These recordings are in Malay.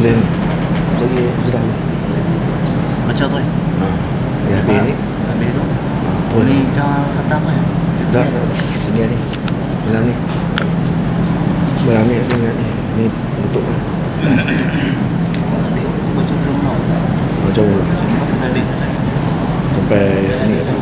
Bila ni? Saya sudah Baca tu ya, habis ni. Habis tu Tuan ni dah kata apa ya? dah sini ni. Malam ni. Malam ni ingat ni. Ni tutup ni. Habis tu baca semua. Macam Habis sampai sini tu.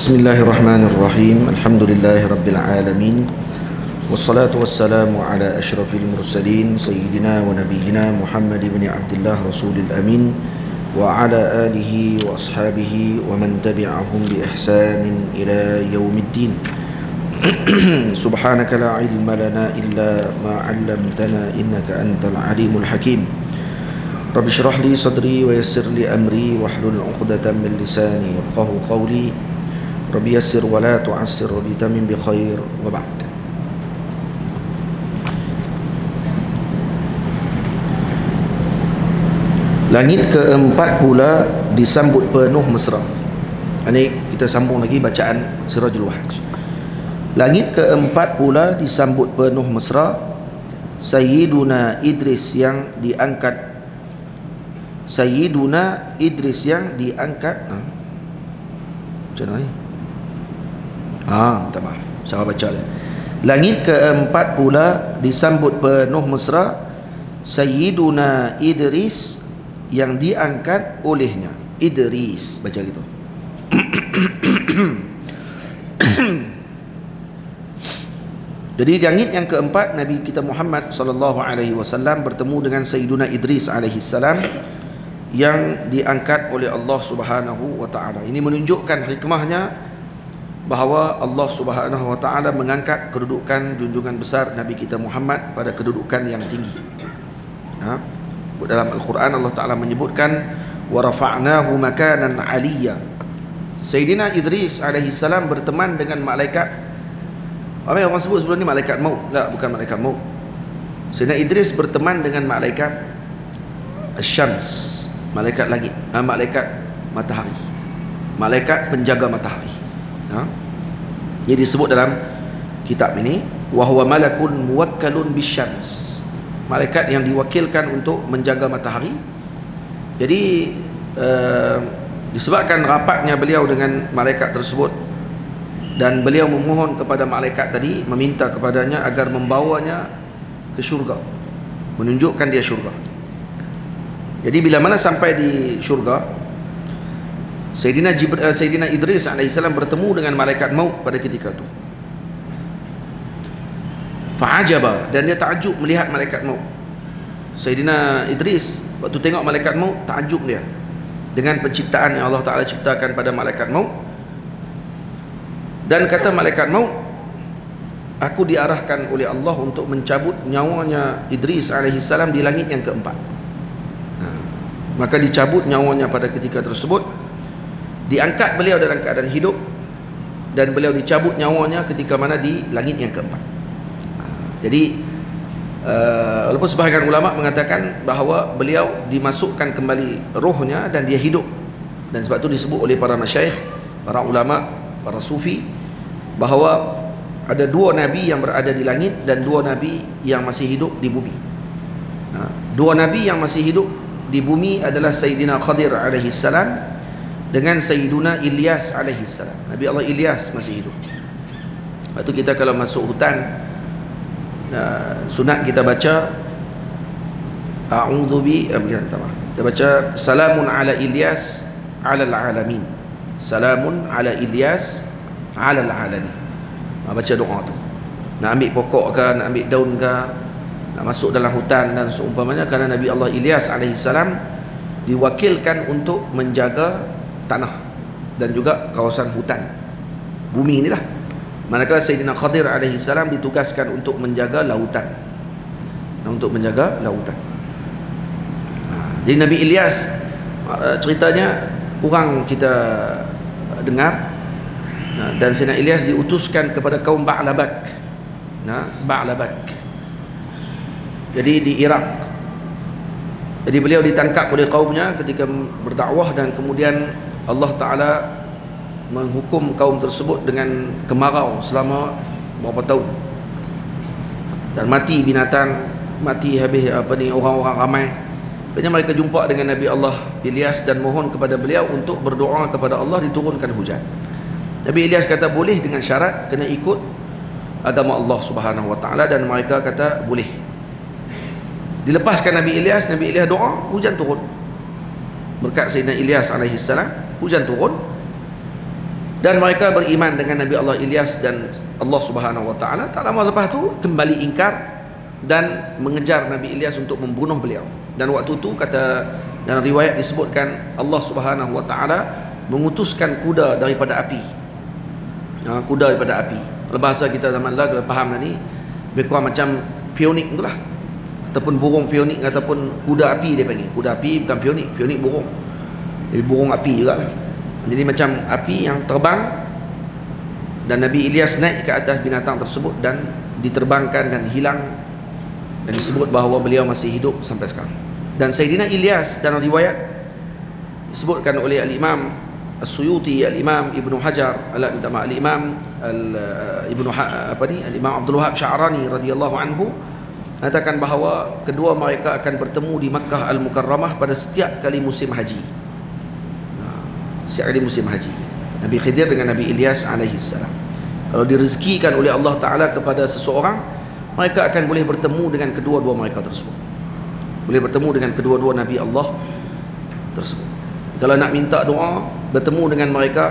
Bismillahirrahmanirrahim. Alhamdulillahirabbil alamin. Wassalatu wassalamu ala asyrafil mursalin sayyidina wa nabiyyina Muhammad ibn Abdullah rasulil amin wa ala alihi wa ashabihi wa man tabi'ahum bi ihsanin ila yaumiddin. Subhanaka la ilma lana illa ma 'allamtana innaka antal alimul hakim. Rabbi shrah li sadri wa yassir li amri wahlul 'uqdatam min lisani yafqahu qawli. Rabbi yassir wa la tu'assir wa bitamin bi khair wa ba'd. Langit keempat pula disambut penuh mesra. Ini kita sambung lagi bacaan Sirajul Wahaj. Langit keempat pula disambut penuh mesra. Sayyiduna Idris yang diangkat. Sayyiduna Idris yang diangkat. Macam mana ni? Minta maaf, salah baca lah. Langit keempat pula disambut penuh mesra. Sayyiduna Idris yang diangkat olehnya. Idris, baca gitu. Jadi langit yang keempat, Nabi kita Muhammad sallallahu alaihi wasallam bertemu dengan Sayyiduna Idris alaihi salam yang diangkat oleh Allah Subhanahu wa taala. Ini menunjukkan hikmahnya bahawa Allah Subhanahu wa taala mengangkat kedudukan junjungan besar Nabi kita Muhammad pada kedudukan yang tinggi. Dalam Al-Quran Allah Taala menyebutkan wa rafa'nahu makanan 'aliyya. Sayyidina Idris alaihi salam berteman dengan malaikat. Apa yang orang sebut sebelum ni malaikat maut? Tak, bukan malaikat maut. Sayyidina Idris berteman dengan malaikat Asy-Syams, malaikat langit, malaikat matahari, malaikat penjaga matahari. Ini disebut dalam kitab ini wa huwa malakun muwakkalun bisyams, malaikat yang diwakilkan untuk menjaga matahari. Jadi disebabkan rapatnya beliau dengan malaikat tersebut dan beliau memohon kepada malaikat tadi, meminta kepadanya agar membawanya ke syurga, menunjukkan dia syurga. Jadi bila mana sampai di syurga, Sayyidina Idris alaihissalam bertemu dengan malaikat maut pada ketika itu. Fa'ajaba, dan dia takjub melihat malaikat maut. Sayyidina Idris waktu tengok malaikat maut, takjub dia dengan penciptaan yang Allah Ta'ala ciptakan pada malaikat maut. Dan kata malaikat maut, aku diarahkan oleh Allah untuk mencabut nyawanya Idris alaihissalam di langit yang keempat. Maka dicabut nyawanya pada ketika tersebut. Diangkat beliau dalam keadaan hidup, dan beliau dicabut nyawanya ketika mana di langit yang keempat. Jadi walaupun sebahagian ulama mengatakan bahawa beliau dimasukkan kembali rohnya dan dia hidup, dan sebab itu disebut oleh para masyayikh, para ulama, para sufi, bahawa ada dua nabi yang berada di langit dan dua nabi yang masih hidup di bumi. Dua nabi yang masih hidup di bumi adalah Sayyidina Khadir alaihi salam dengan Sayyiduna Ilyas alaihi salam. Nabi Allah Ilyas masih hidup. Lepas tu kita kalau masuk hutan, sunat kita baca kita baca salamun ala Ilyas ala alamin. Salamun ala Ilyas ala alamin. Baca doa tu. Nak ambil pokok ke, nak ambil daun ke, nak masuk dalam hutan dan seumpamanya, kerana Nabi Allah Ilyas alaihi salam diwakilkan untuk menjaga tanah dan juga kawasan hutan bumi inilah. Manakala Sayyidina Khadir alaihi salam ditugaskan untuk menjaga lautan. Untuk menjaga lautan. Jadi Nabi Ilyas ceritanya kurang kita dengar. Dan Sayyidina Ilyas diutuskan kepada kaum Ba'labak. Ba'labak. Jadi di Iraq. Jadi beliau ditangkap oleh kaumnya ketika berdakwah, dan kemudian Allah Ta'ala menghukum kaum tersebut dengan kemarau selama berapa tahun, dan mati binatang, mati habis orang-orang ramai. Akhirnya mereka jumpa dengan Nabi Allah Ilyas dan mohon kepada beliau untuk berdoa kepada Allah diturunkan hujan. Nabi Ilyas kata boleh, dengan syarat kena ikut agama Allah Subhanahu Wa Taala, dan mereka kata boleh. Dilepaskan Nabi Ilyas doa, hujan turun. Berkat Sayyidina Ilyas alaihi salam, hujan turun. Dan mereka beriman dengan Nabi Allah Ilyas dan Allah Subhanahu Wa Taala. Tak lama lepas tu kembali ingkar dan mengejar Nabi Ilyas untuk membunuh beliau. Dan waktu tu kata dalam riwayat disebutkan Allah Subhanahu Wa Taala mengutuskan kuda daripada api. Kuda daripada api. Kalau bahasa kita zaman lah, kalau faham lah ni, lebih kurang macam pionik tu lah, ataupun burung pionik, ataupun kuda api dia panggil. Kuda api bukan pionik, pionik burung. Jadi burung api juga lah. Jadi macam api yang terbang, dan Nabi Ilyas naik ke atas binatang tersebut dan diterbangkan dan hilang, dan disebut bahawa beliau masih hidup sampai sekarang. Dan Sayyidina Ilyas dalam riwayat disebutkan oleh Al-Imam As-Suyuti, Al-Imam Ibnu Hajar, Al-Imam Al-Imam Abdul Wahab Sya'rani radhiyallahu anhu katakan bahawa kedua mereka akan bertemu di Makkah Al-Mukarramah pada setiap kali musim haji. Setiap kali musim haji. Nabi Khidir dengan Nabi Ilyas alaihi salam. Kalau direzekikan oleh Allah Ta'ala kepada seseorang, mereka akan boleh bertemu dengan kedua-dua mereka tersebut. Boleh bertemu dengan kedua-dua Nabi Allah tersebut. Kalau nak minta doa, bertemu dengan mereka,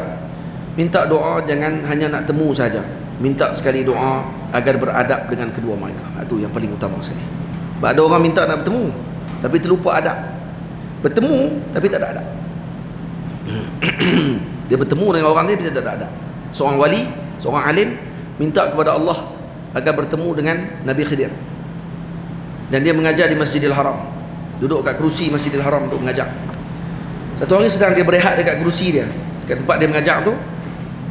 minta doa jangan hanya nak temu saja. Minta sekali doa agar beradab dengan kedua mereka. Itu yang paling utama sekali. Sebab ada orang minta nak bertemu tapi terlupa adab. Bertemu tapi tak ada adab. Dia bertemu dengan orang ni tapi tak ada adab. Seorang wali, seorang alim minta kepada Allah agar bertemu dengan Nabi Khidir, dan dia mengajar di Masjidil Haram, duduk kat kerusi Masjidil Haram untuk mengajar. Satu hari sedang dia berehat dekat kerusi dia, dekat tempat dia mengajar tu,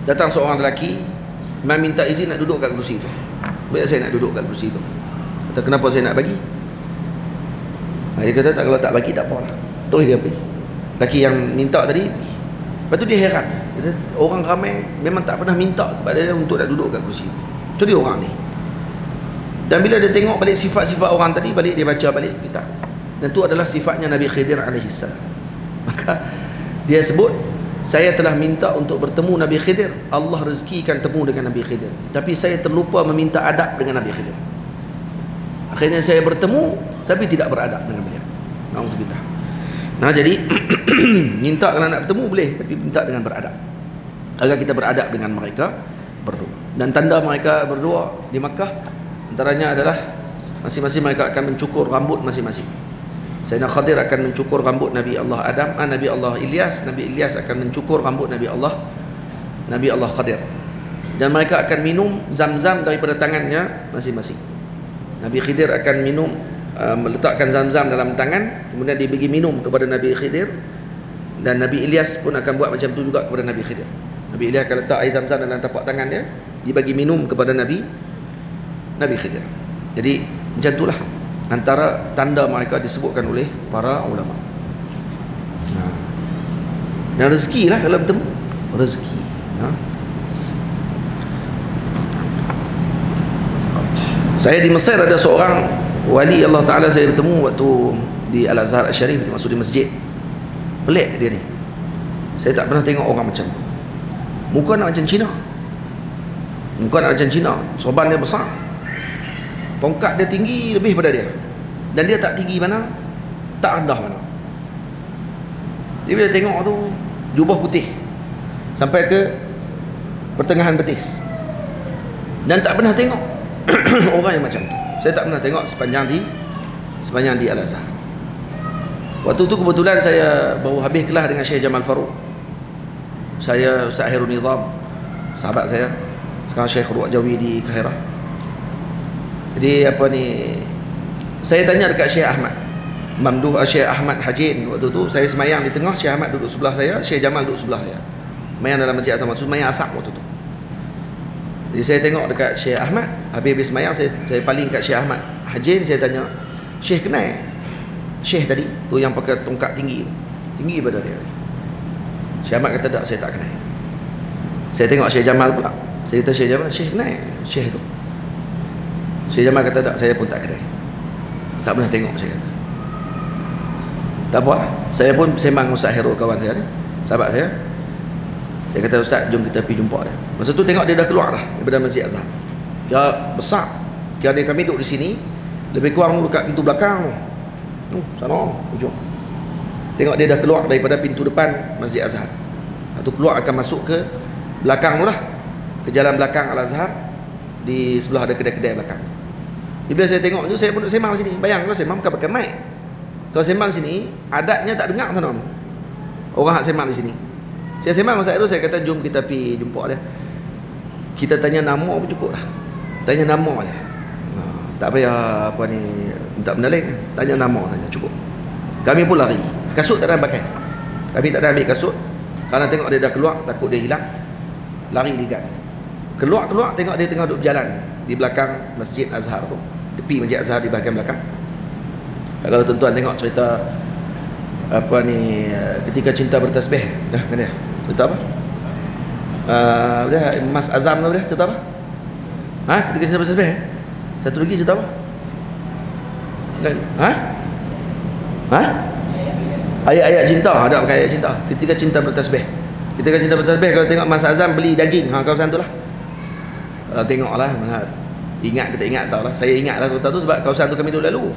datang seorang lelaki minta izin nak duduk kat kerusi tu. Baik, saya nak duduk kat kerusi tu. Kata, kenapa saya nak bagi? Dia kata, tak, kalau tak bagi tak apalah. Terus dia pergi. Lelaki yang minta tadi pergi. Lepas tu dia heran. Dia kata, orang ramai memang tak pernah minta kepada dia untuk nak duduk kat kerusi tu. Itu dia orang ni. Dan bila dia tengok balik sifat-sifat orang tadi, balik dia baca balik kitab. Dan itu adalah sifatnya Nabi Khidir alaihi salam. Maka dia sebut, saya telah minta untuk bertemu Nabi Khidir, Allah rezekikan temu dengan Nabi Khidir, tapi saya terlupa meminta adab dengan Nabi Khidir. Akhirnya saya bertemu tapi tidak beradab dengan beliau. Nauzubillah. Nah, jadi minta kalau nak bertemu boleh, tapi minta dengan beradab, agar kita beradab dengan mereka berdua. Dan tanda mereka berdua di Makkah antaranya adalah masing-masing mereka akan mencukur rambut masing-masing. Sayyidina Khadir akan mencukur rambut Nabi Allah Adam, Nabi Allah Ilyas. Nabi Ilyas akan mencukur rambut Nabi Allah Khadir. Dan mereka akan minum zam-zam daripada tangannya masing-masing. Nabi Khidir akan minum, meletakkan zam-zam dalam tangan, kemudian dia bagi minum kepada Nabi Khidir, dan Nabi Ilyas pun akan buat macam tu juga kepada Nabi Khidir. Nabi Ilyas akan letak air zam-zam dalam tapak tangan dia, dibagi minum kepada Nabi Khidir. Jadi macam itulah antara tanda mereka disebutkan oleh para ulama. Dan rezeki lah kalau bertemu, rezeki. Saya di Mesir ada seorang wali Allah Ta'ala, saya bertemu waktu di Al-Azhar Al-Sharif, maksud di masjid. Pelik dia ni, saya tak pernah tengok orang macam tu. Muka nak macam Cina, muka nak macam Cina, sorban dia besar, tongkat dia tinggi lebih pada dia, dan dia tak tinggi mana, tak rendah mana. Dia bila tengok tu, jubah putih sampai ke pertengahan betis, dan tak pernah tengok orang yang macam tu. Saya tak pernah tengok sepanjang di Al-Azhar. Waktu tu kebetulan saya baru habis kelas dengan Syekh Jamal Farouk. Saya Ustaz Hairul Nizam, sahabat saya, sekarang Syekh Ruak Jawi di Kahirah. Jadi apa ni, saya tanya dekat Syekh Ahmad Mamduh, Syekh Ahmad Hajin. Waktu tu saya semayang di tengah, Syekh Ahmad duduk sebelah saya, Syekh Jamal duduk sebelah saya. Semayang dalam masjid Azam, semayang asap waktu tu. Jadi saya tengok dekat Syekh Ahmad, habis semayang saya paling kat Syekh Ahmad Hajin, saya tanya, Syekh kenal Syekh tadi tu yang pakai tongkat tinggi pada dia? Syekh Ahmad kata tak, saya tak kenal. Saya tengok Syekh Jamal pula, saya kata Syekh Jamal, Syekh kenal Syekh tu? Syekh Jamal kata tak, saya pun tak kenal, tak pernah tengok. Saya kata tak apa, saya pun sembang Ustaz Hairul, kawan saya ni, sahabat saya. Saya kata, Ustaz, jom kita pergi jumpa dia. Masa tu tengok dia dah keluar dah daripada Masjid Azhar. Dia besar, kira dia kami duduk di sini, lebih kurang dekat pintu belakang tu, sana ujung. Tengok dia dah keluar daripada pintu depan Masjid Azhar. Lepas tu keluar akan masuk ke belakang tu lah, ke jalan belakang Al-Azhar. Di sebelah ada kedai-kedai belakang. Jadi bila saya tengok tu, saya pun duduk sembang sini. Bayang kalau sembang bukan pakai mic. Kalau sembang sini, adatnya tak dengar sana orang hak sembang di sini. Saya sembang dengan Ustaz, saya kata jom kita pergi jumpa dia. Kita tanya nama pun cukup dah. Tanya nama je. Tak payah apa ni, minta menaling, tanya nama saja cukup. Kami pun lari. Kasut tak ada pakai. Kami tak ada ambil kasut. Kerana tengok dia dah keluar, takut dia hilang. Lari ligat. Keluar tengok dia tengah duduk berjalan di belakang Masjid Azhar tu. Tepi Masjid Azhar di bahagian belakang. Kalau tuan-tuan tengok cerita apa ni, ketika cinta bertasbih, kan dia? Cerita apa? Dia Mas Azam tu dia cerita apa? Ketika cinta bertasbih. Satu lagi cerita apa? Ayat-ayat cinta, ada pakai ayat cinta. Ketika cinta bertasbih. Ketika cinta bertasbih, kalau tengok Mas Azam beli daging, kawasan tu lah. Kalau tengoklah, ingat kita ingat tahu lah. Saya ingat lah cerita tu sebab kawasan tu kami duduk lalu.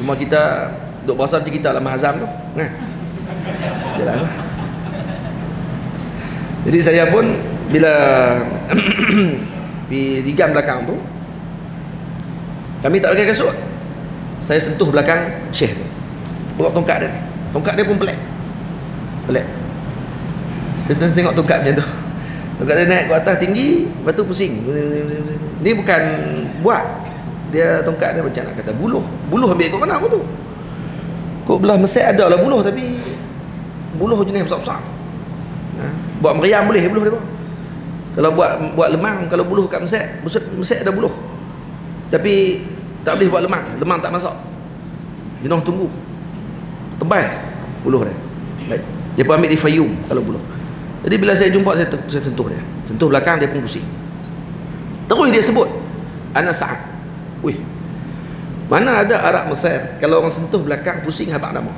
Cuma kita duk berasa macam kita lah Mas Azam tu, kan? Jalan. Jadi saya pun bila di rigam belakang tu, kami tak pakai kasut. Saya sentuh belakang Syekh tu, bawa tongkat dia. Tongkat dia pun pelik. Saya tengok tongkat macam tu. Tongkat dia naik ke atas tinggi, lepas tu pusing. Ni bukan buat. Dia tongkat dia macam nak kata buluh. Buluh ambil kat mana aku tu? Kok belah Mesir ada lah buluh, tapi buluh jenis besar-besar. Buat meriam boleh buluh dia. Kalau buat lemang, kalau buluh kat Mesir ada buluh. Tapi tak boleh buat lemang. Lemang tak masak. Jenuh tunggu. Tebal buluh dia. Baik. Dia pun ambil di Fayum kalau buluh. Jadi bila saya jumpa, saya sentuh dia. Sentuh belakang, dia pun pusing. Terus dia sebut Ana Sa'ad. Wih, mana ada Arab Mesir kalau orang sentuh belakang pusing habaq nama.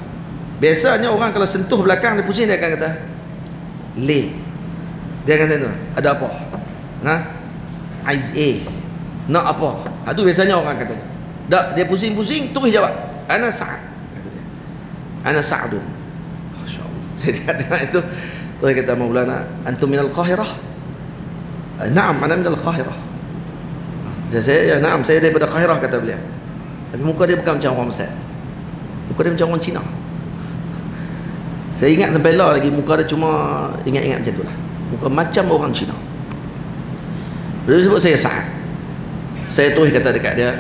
Biasanya orang kalau sentuh belakang dia pusing, dia akan kata Le. Dia akan kata ada apa? Aiz A. Nak apa? Itu biasanya orang kata. Tak, dia pusing-pusing terus jawab Ana Sa'ad, kata dia. Ana Sa'adun. Masya-Allah. Saya dengar itu, terus kata Maulana, antum minal Qahirah? Naam, ana minal Qahirah. Saya naam, saya daripada Qahirah, kata beliau. Tapi muka dia bukan macam orang Mesir. Muka dia macam orang Cina. Saya ingat sampai lah lagi, muka dia cuma ingat-ingat macam tu lah. Muka macam orang Cina. Bila dia sebut saya Sa'ad, saya terus kata dekat dia,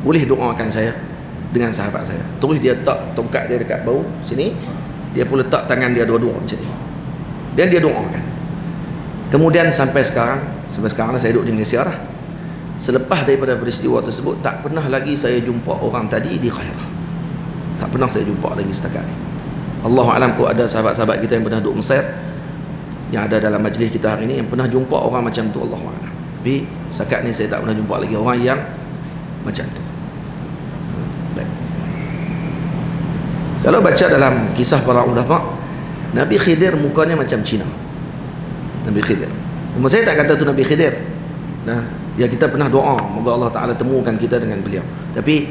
boleh doakan saya dengan sahabat saya. Terus dia letak tongkat dia dekat bau sini, dia pun letak tangan dia dua-dua macam ni, dan dia doakan. Kemudian sampai sekarang lah saya duduk di Malaysia lah. Selepas daripada peristiwa tersebut, tak pernah lagi saya jumpa orang tadi di Kahirah. Tak pernah saya jumpa lagi setakat ni. Allahu'alam, kok ada sahabat-sahabat kita yang pernah duduk Mesir, yang ada dalam majlis kita hari ni, yang pernah jumpa orang macam tu, Allahu'alam. Tapi setakat ni saya tak pernah jumpa lagi orang yang macam tu. Baik. Kalau baca dalam kisah para ulama, Nabi Khidir mukanya macam Cina. Nabi Khidir. Cuma saya tak kata tu Nabi Khidir. Nah, ya kita pernah doa moga Allah Taala temukan kita dengan beliau. Tapi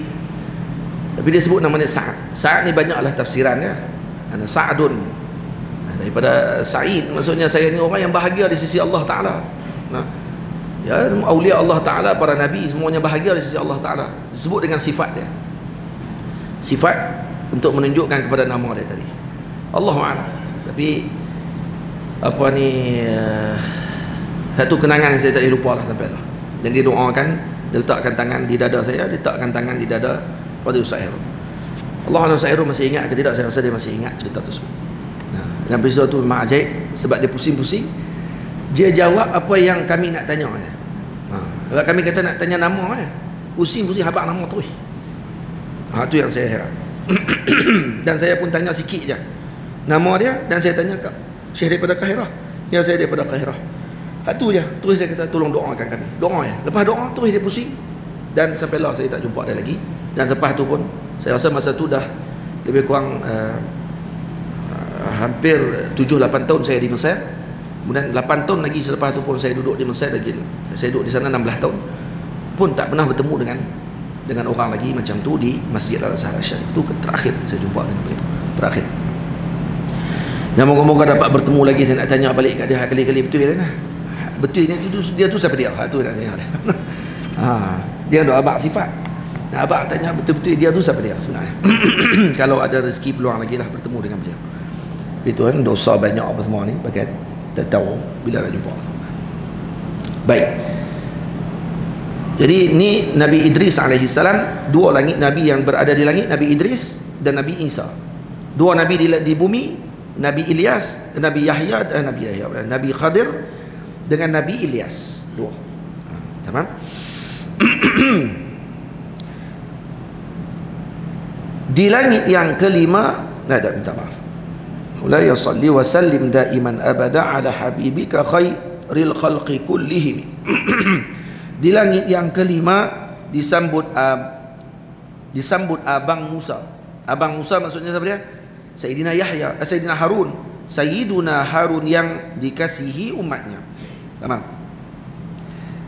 dia sebut namanya Sa'ad. Sa'ad ni banyaklah tafsirannya. Ana Sa'dun. Daripada Sa'id, maksudnya saya ni orang yang bahagia di sisi Allah Taala. Nah, ya, semua aulia Allah Taala, para nabi semuanya bahagia di sisi Allah Taala. Disebut dengan sifat dia. Sifat untuk menunjukkan kepada nama dia tadi. Allahu a'lam. Tapi apa ni satu kenangan yang saya tak boleh lupa lah sampai lah. Dan dia doakan, dia letakkan tangan di dada saya, dia letakkan tangan di dada pada Ustaz Hairul. Allah Alam Ustaz Hairul masih ingat ke tidak, saya rasa dia masih ingat cerita tersebut. Dan peristiwa tu memang ajaib sebab dia pusing-pusing. Dia jawab apa yang kami nak tanya. Sebab kami kata nak tanya nama, pusing-pusing habaq nama terus. Tu yang saya heran. Dan saya pun tanya sikit je nama dia, dan saya tanya kat Syekh daripada Kahirah. Ya, saya daripada Kahirah. Tu je. Terus saya kata tolong doakan kami. Doa ya. Lepas doa terus dia pusing. Dan sampailah saya tak jumpa dia lagi. Dan lepas tu pun saya rasa masa tu dah lebih kurang hampir 7-8 tahun saya di Mesir. Kemudian 8 tahun lagi selepas tu pun saya duduk di Mesir lagi. Saya duduk di sana 16 tahun. Pun tak pernah bertemu dengan orang lagi macam tu di Masjid Al-Azhar Syarif. Itu terakhir saya jumpa dengan beliau. Terakhir. Dan moga-moga dapat bertemu lagi. Saya nak tanya balik kat dia kali-kali betul dia nah. Betul dia tu siapa dia? Tu nak tanya dia. Dia ada abang sifat. Nah, abang tanya betul-betul dia tu siapa dia sebenarnya. Kalau ada rezeki peluang lagi lah bertemu dengan beliau. Itu kan dosa banyak apa semua ni, pakai tak tahu bila nak jumpa. Baik. Jadi ni Nabi Idris alaihissalam, dua langit nabi yang berada di langit, Nabi Idris dan Nabi Isa. Dua nabi di bumi, Nabi Ilyas, Nabi Yahya dan Nabi Khadir dengan Nabi Ilyas. Dua. Tamam? Di langit yang kelima, ada minta maaf. La yusalli wa sallim daiman abada ala habibika khairil khalqi kullihim. Di langit yang kelima disambut abang Musa. Abang Musa maksudnya siapa dia? Sayyidina Yahya, Sayyidina Harun. Sayyiduna Harun yang dikasihi umatnya. Tamam.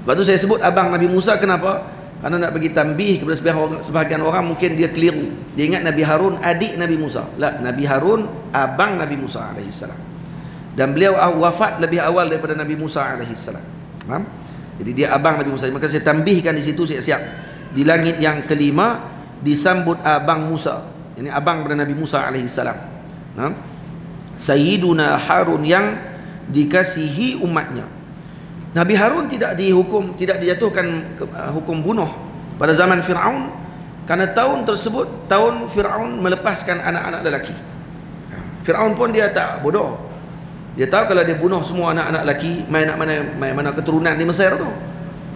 Sebab tu saya sebut abang Nabi Musa, kenapa? Karena nak bagi tambih kepada sebahagian orang mungkin dia keliru. Dia ingat Nabi Harun adik Nabi Musa. La, Nabi Harun abang Nabi Musa alaihissalam. Dan beliau wafat lebih awal daripada Nabi Musa alaihissalam. Faham? Jadi dia abang Nabi Musa. Maka saya tambihkan di situ siap-siap. Di langit yang kelima disambut abang Musa. Ini abang daripada Nabi Musa alaihissalam. Sayyiduna Harun yang dikasihi umatnya. Nabi Harun tidak dihukum, tidak dijatuhkan hukum bunuh pada zaman Fir'aun, kerana tahun tersebut tahun Fir'aun melepaskan anak-anak lelaki. Fir'aun pun dia tak bodoh. Dia tahu kalau dia bunuh semua anak-anak lelaki, main mana keturunan di Mesir tu,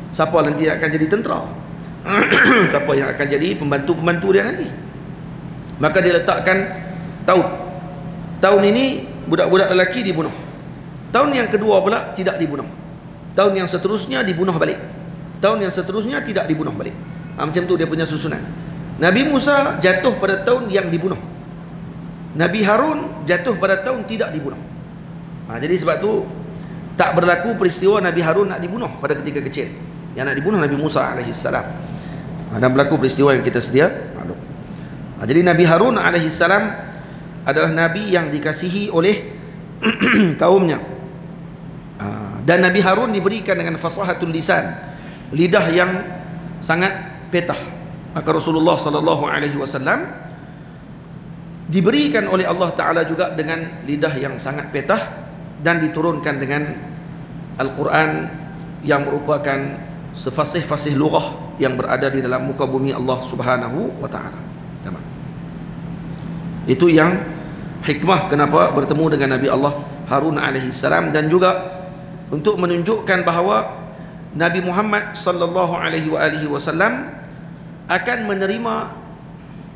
siapa nanti akan jadi tentera? Siapa yang akan jadi pembantu-pembantu dia nanti? Maka dia letakkan tahun ini budak-budak lelaki dibunuh. Tahun yang kedua pula tidak dibunuh. Tahun yang seterusnya dibunuh balik. Tahun yang seterusnya tidak dibunuh balik. Macam tu dia punya susunan. Nabi Musa jatuh pada tahun yang dibunuh. Nabi Harun jatuh pada tahun tidak dibunuh. Jadi sebab tu tak berlaku peristiwa Nabi Harun nak dibunuh pada ketika kecil. Yang nak dibunuh Nabi Musa alaihissalam. Dan berlaku peristiwa yang kita sedia maklum. Jadi Nabi Harun alaihissalam adalah Nabi yang dikasihi oleh kaumnya. Dan Nabi Harun diberikan dengan fasahatul lisan, lidah yang sangat petah. Maka Rasulullah sallallahu alaihi wasallam diberikan oleh Allah Taala juga dengan lidah yang sangat petah, dan diturunkan dengan Al-Quran yang merupakan sefasih-fasih lughah yang berada di dalam muka bumi Allah Subhanahu wa taala. Itu yang hikmah kenapa bertemu dengan Nabi Allah Harun alaihi salam, dan juga untuk menunjukkan bahawa Nabi Muhammad sallallahu alaihi wasallam akan menerima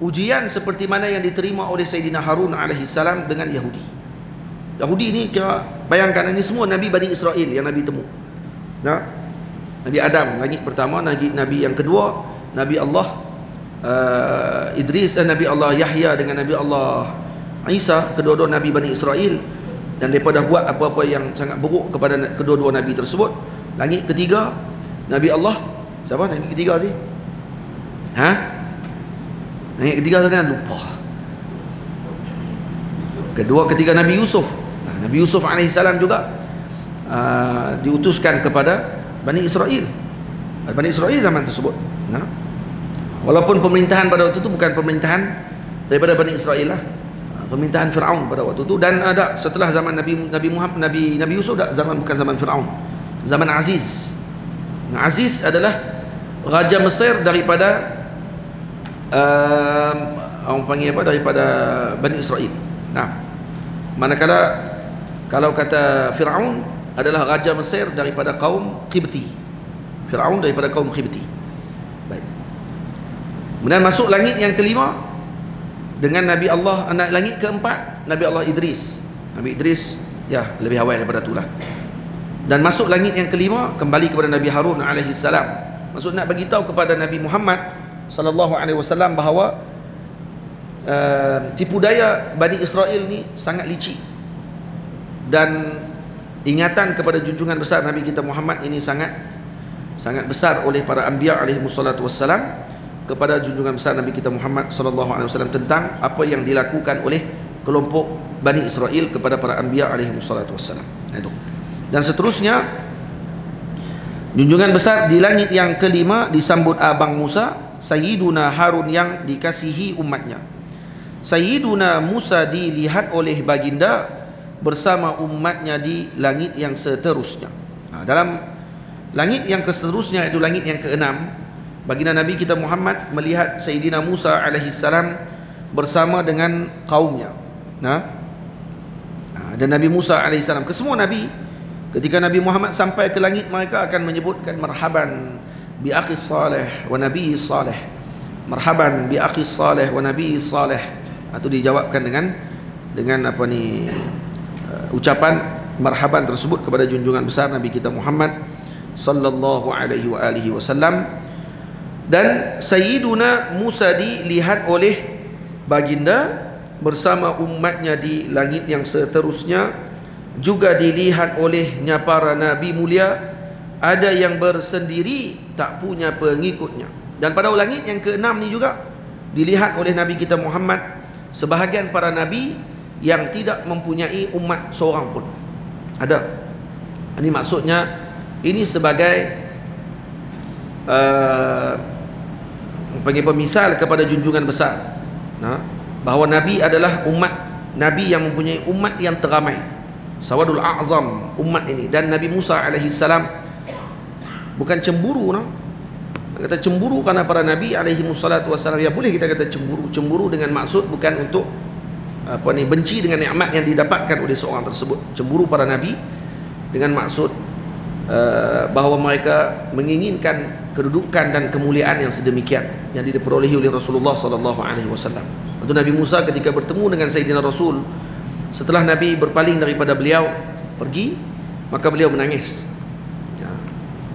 ujian seperti mana yang diterima oleh Sayyidina Harun alaihi salam dengan Yahudi. Yahudi ni kira, bayangkan ini semua Nabi Bani Israel yang Nabi temu. Nabi Adam langit pertama, Nabi yang kedua, Nabi Allah Idris, Nabi Allah Yahya dengan Nabi Allah Isa, kedua-dua Nabi Bani Israel, dan mereka dah buat apa-apa yang sangat buruk kepada kedua-dua Nabi tersebut. Langit ketiga Nabi Allah, siapa langit ketiga tadi? Langit ketiga tadi lupa. Ketiga Nabi Yusuf. Nabi Yusuf alaihissalam juga diutuskan kepada Bani Israel. Bani Israel zaman tersebut. Walaupun pemerintahan pada waktu itu bukan pemerintahan daripada Bani Israel lah, pemerintahan Firaun pada waktu itu. Dan ada setelah zaman Nabi Yusuf, bukan zaman Firaun, zaman Aziz. Aziz adalah raja Mesir daripada orang panggil apa, daripada Bani Israel. Manakala kalau kata Firaun adalah raja Mesir daripada kaum Qibti. Firaun daripada kaum Qibti. Baik. Kemudian masuk langit yang kelima dengan Nabi Allah, langit keempat Nabi Allah Idris. Nabi Idris ya lebih awal daripada itulah. Dan masuk langit yang kelima kembali kepada Nabi Harun alaihi salam. Maksud nak bagi tahu kepada Nabi Muhammad sallallahu alaihi wasallam bahawa tipu daya Bani Israel ni sangat licik, dan ingatan kepada junjungan besar Nabi kita Muhammad ini sangat besar oleh para anbiya alaihi wassalatu wassalam kepada junjungan besar Nabi kita Muhammad sallallahu alaihi wasallam tentang apa yang dilakukan oleh kelompok Bani Israel kepada para anbiya alaihi wassalatu wassalam. Itu. Dan seterusnya junjungan besar di langit yang kelima disambut abang Musa, Sayyiduna Harun yang dikasihi umatnya. Sayyiduna Musa dilihat oleh baginda bersama umatnya di langit yang seterusnya. Dalam langit yang seterusnya, itu langit yang keenam, baginda Nabi kita Muhammad melihat Sayyidina Musa alaihi salam bersama dengan kaumnya. Dan Nabi Musa alaihi salam, kesemua Nabi, ketika Nabi Muhammad sampai ke langit, mereka akan menyebutkan marhaban bi akhi salih wa nabi salih. Marhaban bi akhi salih wa nabi salih. Itu dijawabkan dengan apa ni, ucapan marhaban tersebut kepada junjungan besar Nabi kita Muhammad sallallahu alaihi wa alihi wasallam. Dan Sayyiduna Musa dilihat oleh baginda bersama umatnya di langit yang seterusnya, juga dilihat olehnya para nabi mulia, ada yang bersendiri tak punya pengikutnya. Dan pada langit yang keenam ni juga dilihat oleh Nabi kita Muhammad sebahagian para nabi yang tidak mempunyai umat seorang pun. Ada. Ini maksudnya ini sebagai bagi pemisal kepada junjungan besar, bahawa Nabi adalah umat Nabi yang mempunyai umat yang teramai, sawadul a'zam umat ini. Dan Nabi Musa alaihi salam bukan cemburu, kata cemburu kerana para Nabi alaihi wassalatu wassalam, ya boleh kita kata cemburu dengan maksud bukan untuk apa ni, benci dengan nikmat yang didapatkan oleh seorang tersebut. Cemburu para Nabi dengan maksud bahawa mereka menginginkan kedudukan dan kemuliaan yang sedemikian yang diperolehi oleh Rasulullah sallallahu alaihi wasallam. Itu Nabi Musa ketika bertemu dengan Sayyidina Rasul, setelah Nabi berpaling daripada beliau pergi, maka beliau menangis.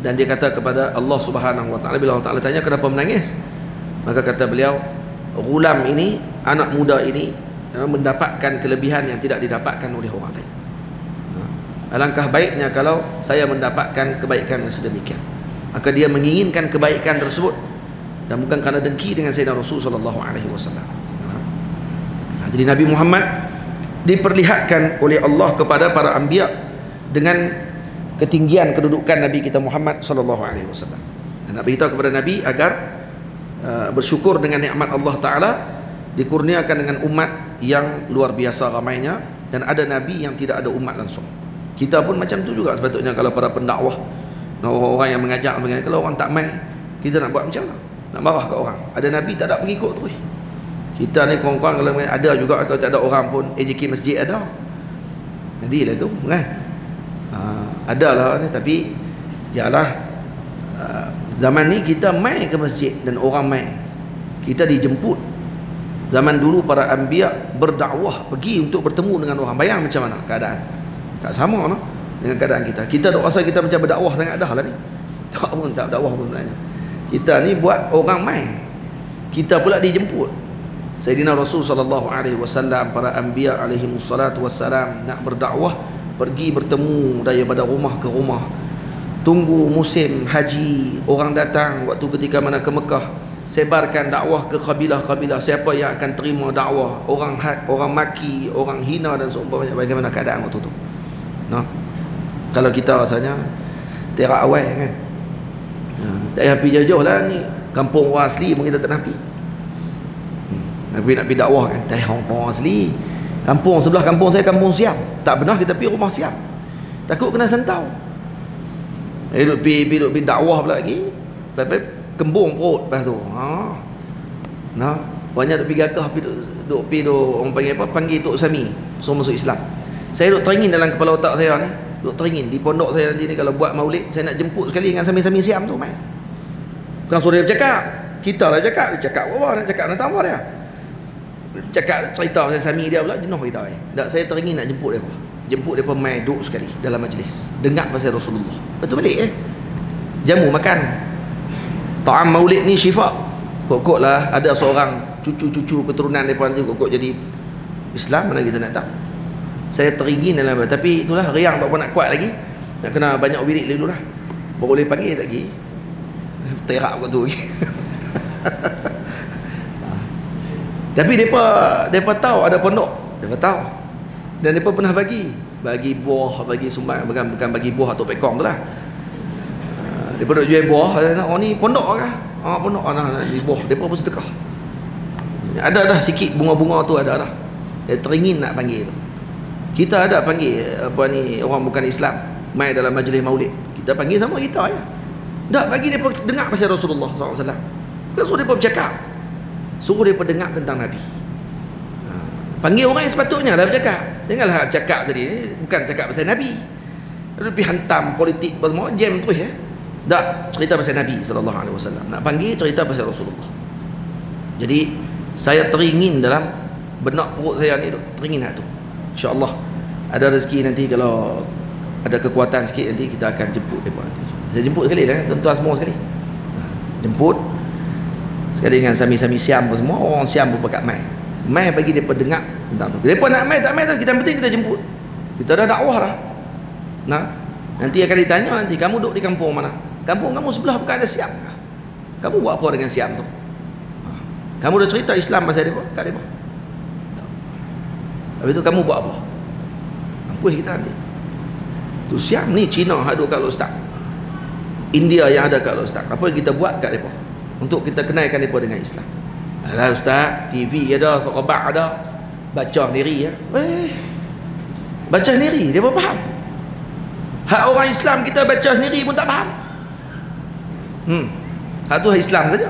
Dan dia kata kepada Allah Subhanahu wa taala, bila Allah Taala tanya kenapa menangis, maka kata beliau, gulam ini, anak muda ini mendapatkan kelebihan yang tidak didapatkan oleh orang lain. Alangkah baiknya kalau saya mendapatkan kebaikan yang sedemikian. Maka dia menginginkan kebaikan tersebut dan bukan kerana dengki dengan Sayyidina Rasul sallallahu alaihi wasallam. Jadi Nabi Muhammad diperlihatkan oleh Allah kepada para anbiya dengan ketinggian kedudukan Nabi kita Muhammad sallallahu alaihi wasallam. Dan nak beritahu kepada Nabi agar bersyukur dengan nikmat Allah Taala, dikurniakan dengan umat yang luar biasa ramainya, dan ada Nabi yang tidak ada umat langsung. Kita pun macam tu juga sepatutnya. Kalau para pendakwah, orang-orang yang mengajak, kalau orang tak mai, kita nak buat macam mana? Nak marah ke orang? Ada Nabi tak ada pengikut terus. Kita ni kawan-kawan kalau ada juga, kalau tak ada orang pun AJK masjid ada. Jadilah tu kan. Ada lah ni, tapi ialah zaman ni kita mai ke masjid dan orang mai, kita dijemput. Zaman dulu para anbiya berdakwah, pergi untuk bertemu dengan orang. Bayang macam mana keadaan? Tak sama dengan keadaan kita. Kita dok rasa kita macam berdakwah sangat dah lah ni. Tak pun tak dakwah pun sebenarnya. Kita ni buat orang mai, kita pula dijemput. Sayyidina Rasul sallallahu alaihi wasallam, para anbiya alaihi wassalatu wassalam nak berdakwah, pergi bertemu daripada rumah ke rumah. Tunggu musim haji, orang datang waktu ketika mana ke Mekah, sebarkan dakwah ke kabilah-kabilah. Siapa yang akan terima dakwah, orang maki, orang hina dan seumpamanya. Bagaimana keadaan waktu tu? Nah, kalau kita rasanya terak awal kan, tak payah pergi jauh-jauh lah ni, kampung orang asli pun kita tak nak pergi. Nak pergi dakwah kan, tak payah orang asli. Kampung sebelah kampung saya, kampung Siam, tak pernah kita pergi rumah Siam, takut kena santau. Duduk pergi dakwah pula lagi, kembung perut lepas tu. Nah, banyak duk pergi gagah, duk orang panggil apa, panggil Tok Sami suruh masuk Islam. Saya duk teringin dalam kepala otak saya ni, duk teringin di pondok saya nanti ni kalau buat maulid, saya nak jemput sekali dengan Sami-Sami Siam tu mai. Bukan suruh dia bercakap, kita lah cakap, dia cakap apa, nak cakap nak tambah dia. Cakap cerita pasal Sami dia pula jenuh kita. Tak, saya teringin nak jemput dia. Jemput dia mai duduk sekali dalam majlis, dengar pasal Rasulullah. Betul balik jamu makan. Ta'am maulid ni syifa. Kok lah ada seorang cucu-cucu keturunan daripada nanti kok jadi Islam, mana kita nak tahu. Saya teringin dalam, tapi itulah riang tak apa nak kuat lagi. Nak kena banyak wirid dulu lah. Baru boleh panggil tak lagi. Terak waktu lagi. Tapi depa tahu ada pondok. Depa tahu. Dan depa pernah bagi buah, bagi sumbang, bukan bagi buah atau pekong tu lah. Depa duk jual buah, oh ni pondok kah? Pondok nak bagi buah. Depa pun sedekah. Ada dah sikit bunga-bunga tu ada dah. Dia teringin nak panggil tu. Kita ada panggil apa ni orang bukan Islam mai dalam majlis maulid. Kita panggil sama kita ya. Tak bagi depa dengar pasal Rasulullah SAW. Kita suruh depa bercakap. Suruh depa dengar tentang Nabi. Panggil orang yang sepatutnya lah bercakap. Janganlah bercakap tadi bukan cakap pasal Nabi. Lalu pergi hantam politik apa semua, jam terus ya. Tak, cerita pasal Nabi SAW. Nak panggil cerita pasal Rasulullah. Jadi saya teringin dalam benak perut saya ni, teringin nak tu. InsyaAllah ada rezeki nanti, kalau ada kekuatan sikit nanti kita akan jemput mereka nanti. Saya jemput sekali lah, tuan-tuan semua sekali. Jemput sekali dengan Sami-Sami Siam pun semua, orang Siam pun pakat mai bagi mereka dengar tentang tu. Mereka nak mai tak mai tu, kita penting kita jemput. Kita dah dakwah dah. Nah, nanti akan ditanya nanti, kamu duduk di kampung mana? Kampung kamu sebelah bukan ada Siam kah? Kamu buat apa dengan Siam tu? Kamu dah cerita Islam pasal mereka? Tak ada. Habis tu kamu buat apa? Ampuh kita nanti. Tu Siam ni Cina ada kat Ustaz, India yang ada kat Ustaz. Apa yang kita buat kat mereka untuk kita kenalkan mereka dengan Islam? Alah Ustaz, TV ada, sobat ada, baca sendiri ya. Baca sendiri dia pun faham. Hak orang Islam kita baca sendiri pun tak faham. Hak tu Islam saja.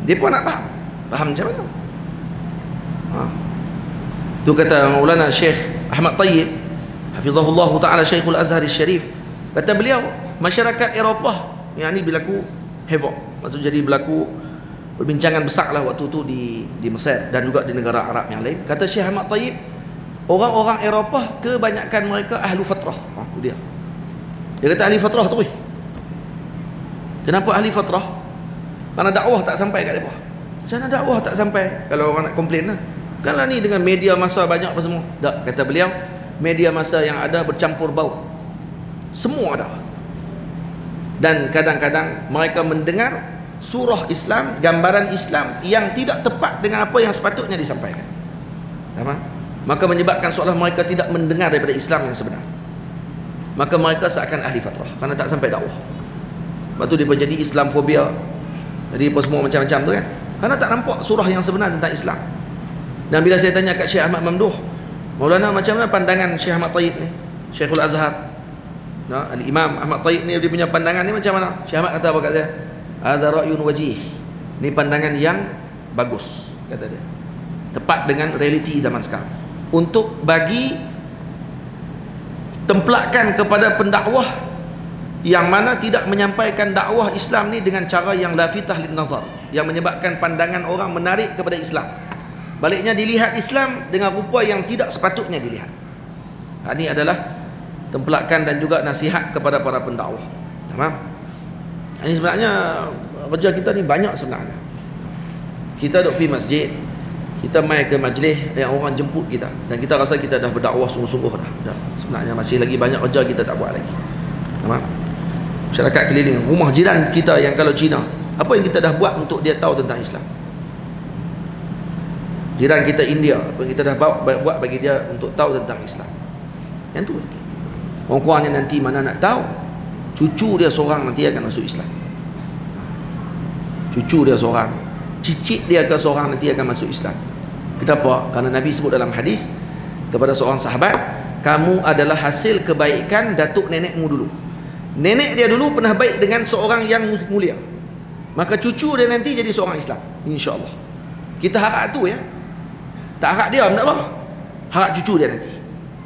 Dia pun nak faham. Faham macam mana? Tu kata Maulana Syekh Ahmad Tayyib hafizahullah taala, Syekhul Azhar Syarif, kata beliau, masyarakat Eropah yang ni berlaku havoc, maksud jadi berlaku perbincangan besar lah waktu tu di Mesir dan juga di negara Arab yang lain. Kata Syekh Ahmad Tayyib, orang-orang Eropah kebanyakan mereka ahlu fatrah. Itu dia. Dia kata ahli fatrah tu. Kenapa ahli fatrah? Kerana dakwah tak sampai kat mereka. Macam mana dakwah tak sampai? Kalau orang nak komplain lah. Bukanlah ni dengan media masa banyak apa semua. Tak, kata beliau, media masa yang ada bercampur bau. Semua ada. Dan kadang-kadang mereka mendengar surah Islam, gambaran Islam yang tidak tepat dengan apa yang sepatutnya disampaikan. Tamam? Maka menyebabkan seolah mereka tidak mendengar daripada Islam yang sebenar. Maka mereka seakan ahli fatrah kerana tak sampai dakwah. Lepas tu dia menjadi Islamfobia. Jadi apa semua macam-macam tu kan. Kerana tak nampak surah yang sebenar tentang Islam. Dan bila saya tanya kat Syekh Ahmad Mamduh, Maulana, macam mana pandangan Syekh Ahmad Tayyib ni, Syekhul Azhar, Al-Imam Ahmad Tayyib ni, dia punya pandangan ni macam mana? Syekh Ahmad kata apa kat saya? Hadza ra'yun wajih. Ni pandangan yang bagus, kata dia. Tepat dengan realiti zaman sekarang. Untuk bagi templakan kepada pendakwah yang mana tidak menyampaikan dakwah Islam ni dengan cara yang lafitah lin nazar, yang menyebabkan pandangan orang menarik kepada Islam. Baliknya dilihat Islam dengan rupa yang tidak sepatutnya dilihat. Ini adalah templakan dan juga nasihat kepada para pendakwah. Tamam? Ini sebenarnya kerja kita ni banyak sebenarnya. Kita duk pergi masjid, kita mai ke majlis yang orang jemput kita, dan kita rasa kita dah berdakwah sungguh-sungguh dah. Sebenarnya masih lagi banyak kerja kita tak buat lagi. Faham? Masyarakat keliling, rumah jiran kita yang kalau Cina, apa yang kita dah buat untuk dia tahu tentang Islam? Jiran kita India, apa yang kita dah buat bagi dia untuk tahu tentang Islam? Yang tu. Orang-orangnya nanti mana nak tahu, cucu dia seorang nanti akan masuk Islam. Cucu dia seorang, cicit dia ke seorang nanti akan masuk Islam. Kenapa? Kerana Nabi sebut dalam hadis kepada seorang sahabat, kamu adalah hasil kebaikan datuk nenekmu dulu. Nenek dia dulu pernah baik dengan seorang yang mulia, maka cucu dia nanti jadi seorang Islam, insya-Allah. Kita harap tu ya. Tak harap dia tak apa. Harap cucu dia nanti.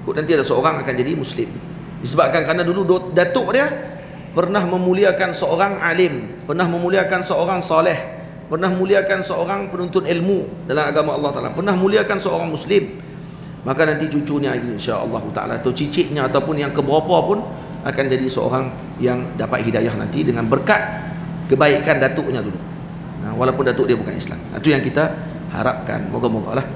Kok nanti ada seorang akan jadi Muslim. Disebabkan kerana dulu datuk dia pernah memuliakan seorang alim, pernah memuliakan seorang soleh, pernah memuliakan seorang penuntut ilmu dalam agama Allah Ta'ala, pernah memuliakan seorang Muslim. Maka nanti cucunya insya-Allah Ta'ala atau cicitnya ataupun yang keberapa pun akan jadi seorang yang dapat hidayah nanti dengan berkat kebaikan datuknya dulu. Nah, walaupun datuk dia bukan Islam. Itu yang kita harapkan. Moga-moga lah.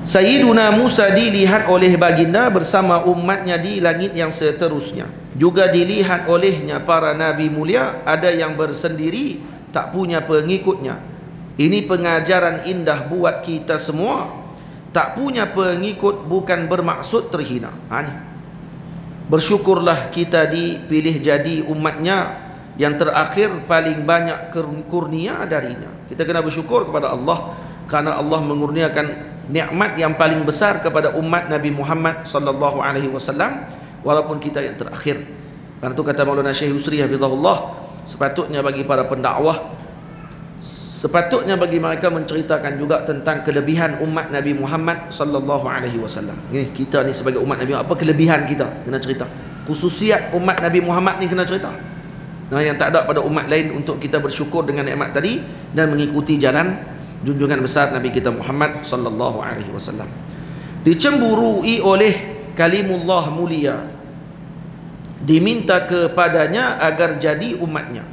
Sayyiduna Musa dilihat oleh baginda bersama umatnya di langit yang seterusnya. Juga dilihat olehnya para nabi mulia, ada yang bersendiri tak punya pengikutnya. Ini pengajaran indah buat kita semua. Tak punya pengikut bukan bermaksud terhina. Ni. Bersyukurlah kita dipilih jadi umatnya yang terakhir paling banyak kurnia darinya. Kita kena bersyukur kepada Allah kerana Allah mengurniakan nikmat yang paling besar kepada umat Nabi Muhammad sallallahu alaihi wasallam walaupun kita yang terakhir. Karena itu kata Maulana Syekh Yusri hafizahullah, sepatutnya bagi para pendakwah, sepatutnya bagi mereka menceritakan juga tentang kelebihan umat Nabi Muhammad sallallahu alaihi wasallam. Ni kita ni sebagai umat Nabi, apa kelebihan kita kena cerita. Khususiat umat Nabi Muhammad ni kena cerita. Nah, yang tak ada pada umat lain untuk kita bersyukur dengan nikmat tadi dan mengikuti jalan junjungan besar Nabi kita Muhammad sallallahu alaihi wasallam. Dicemburui oleh kalimullah mulia, diminta kepadanya agar jadi umatnya.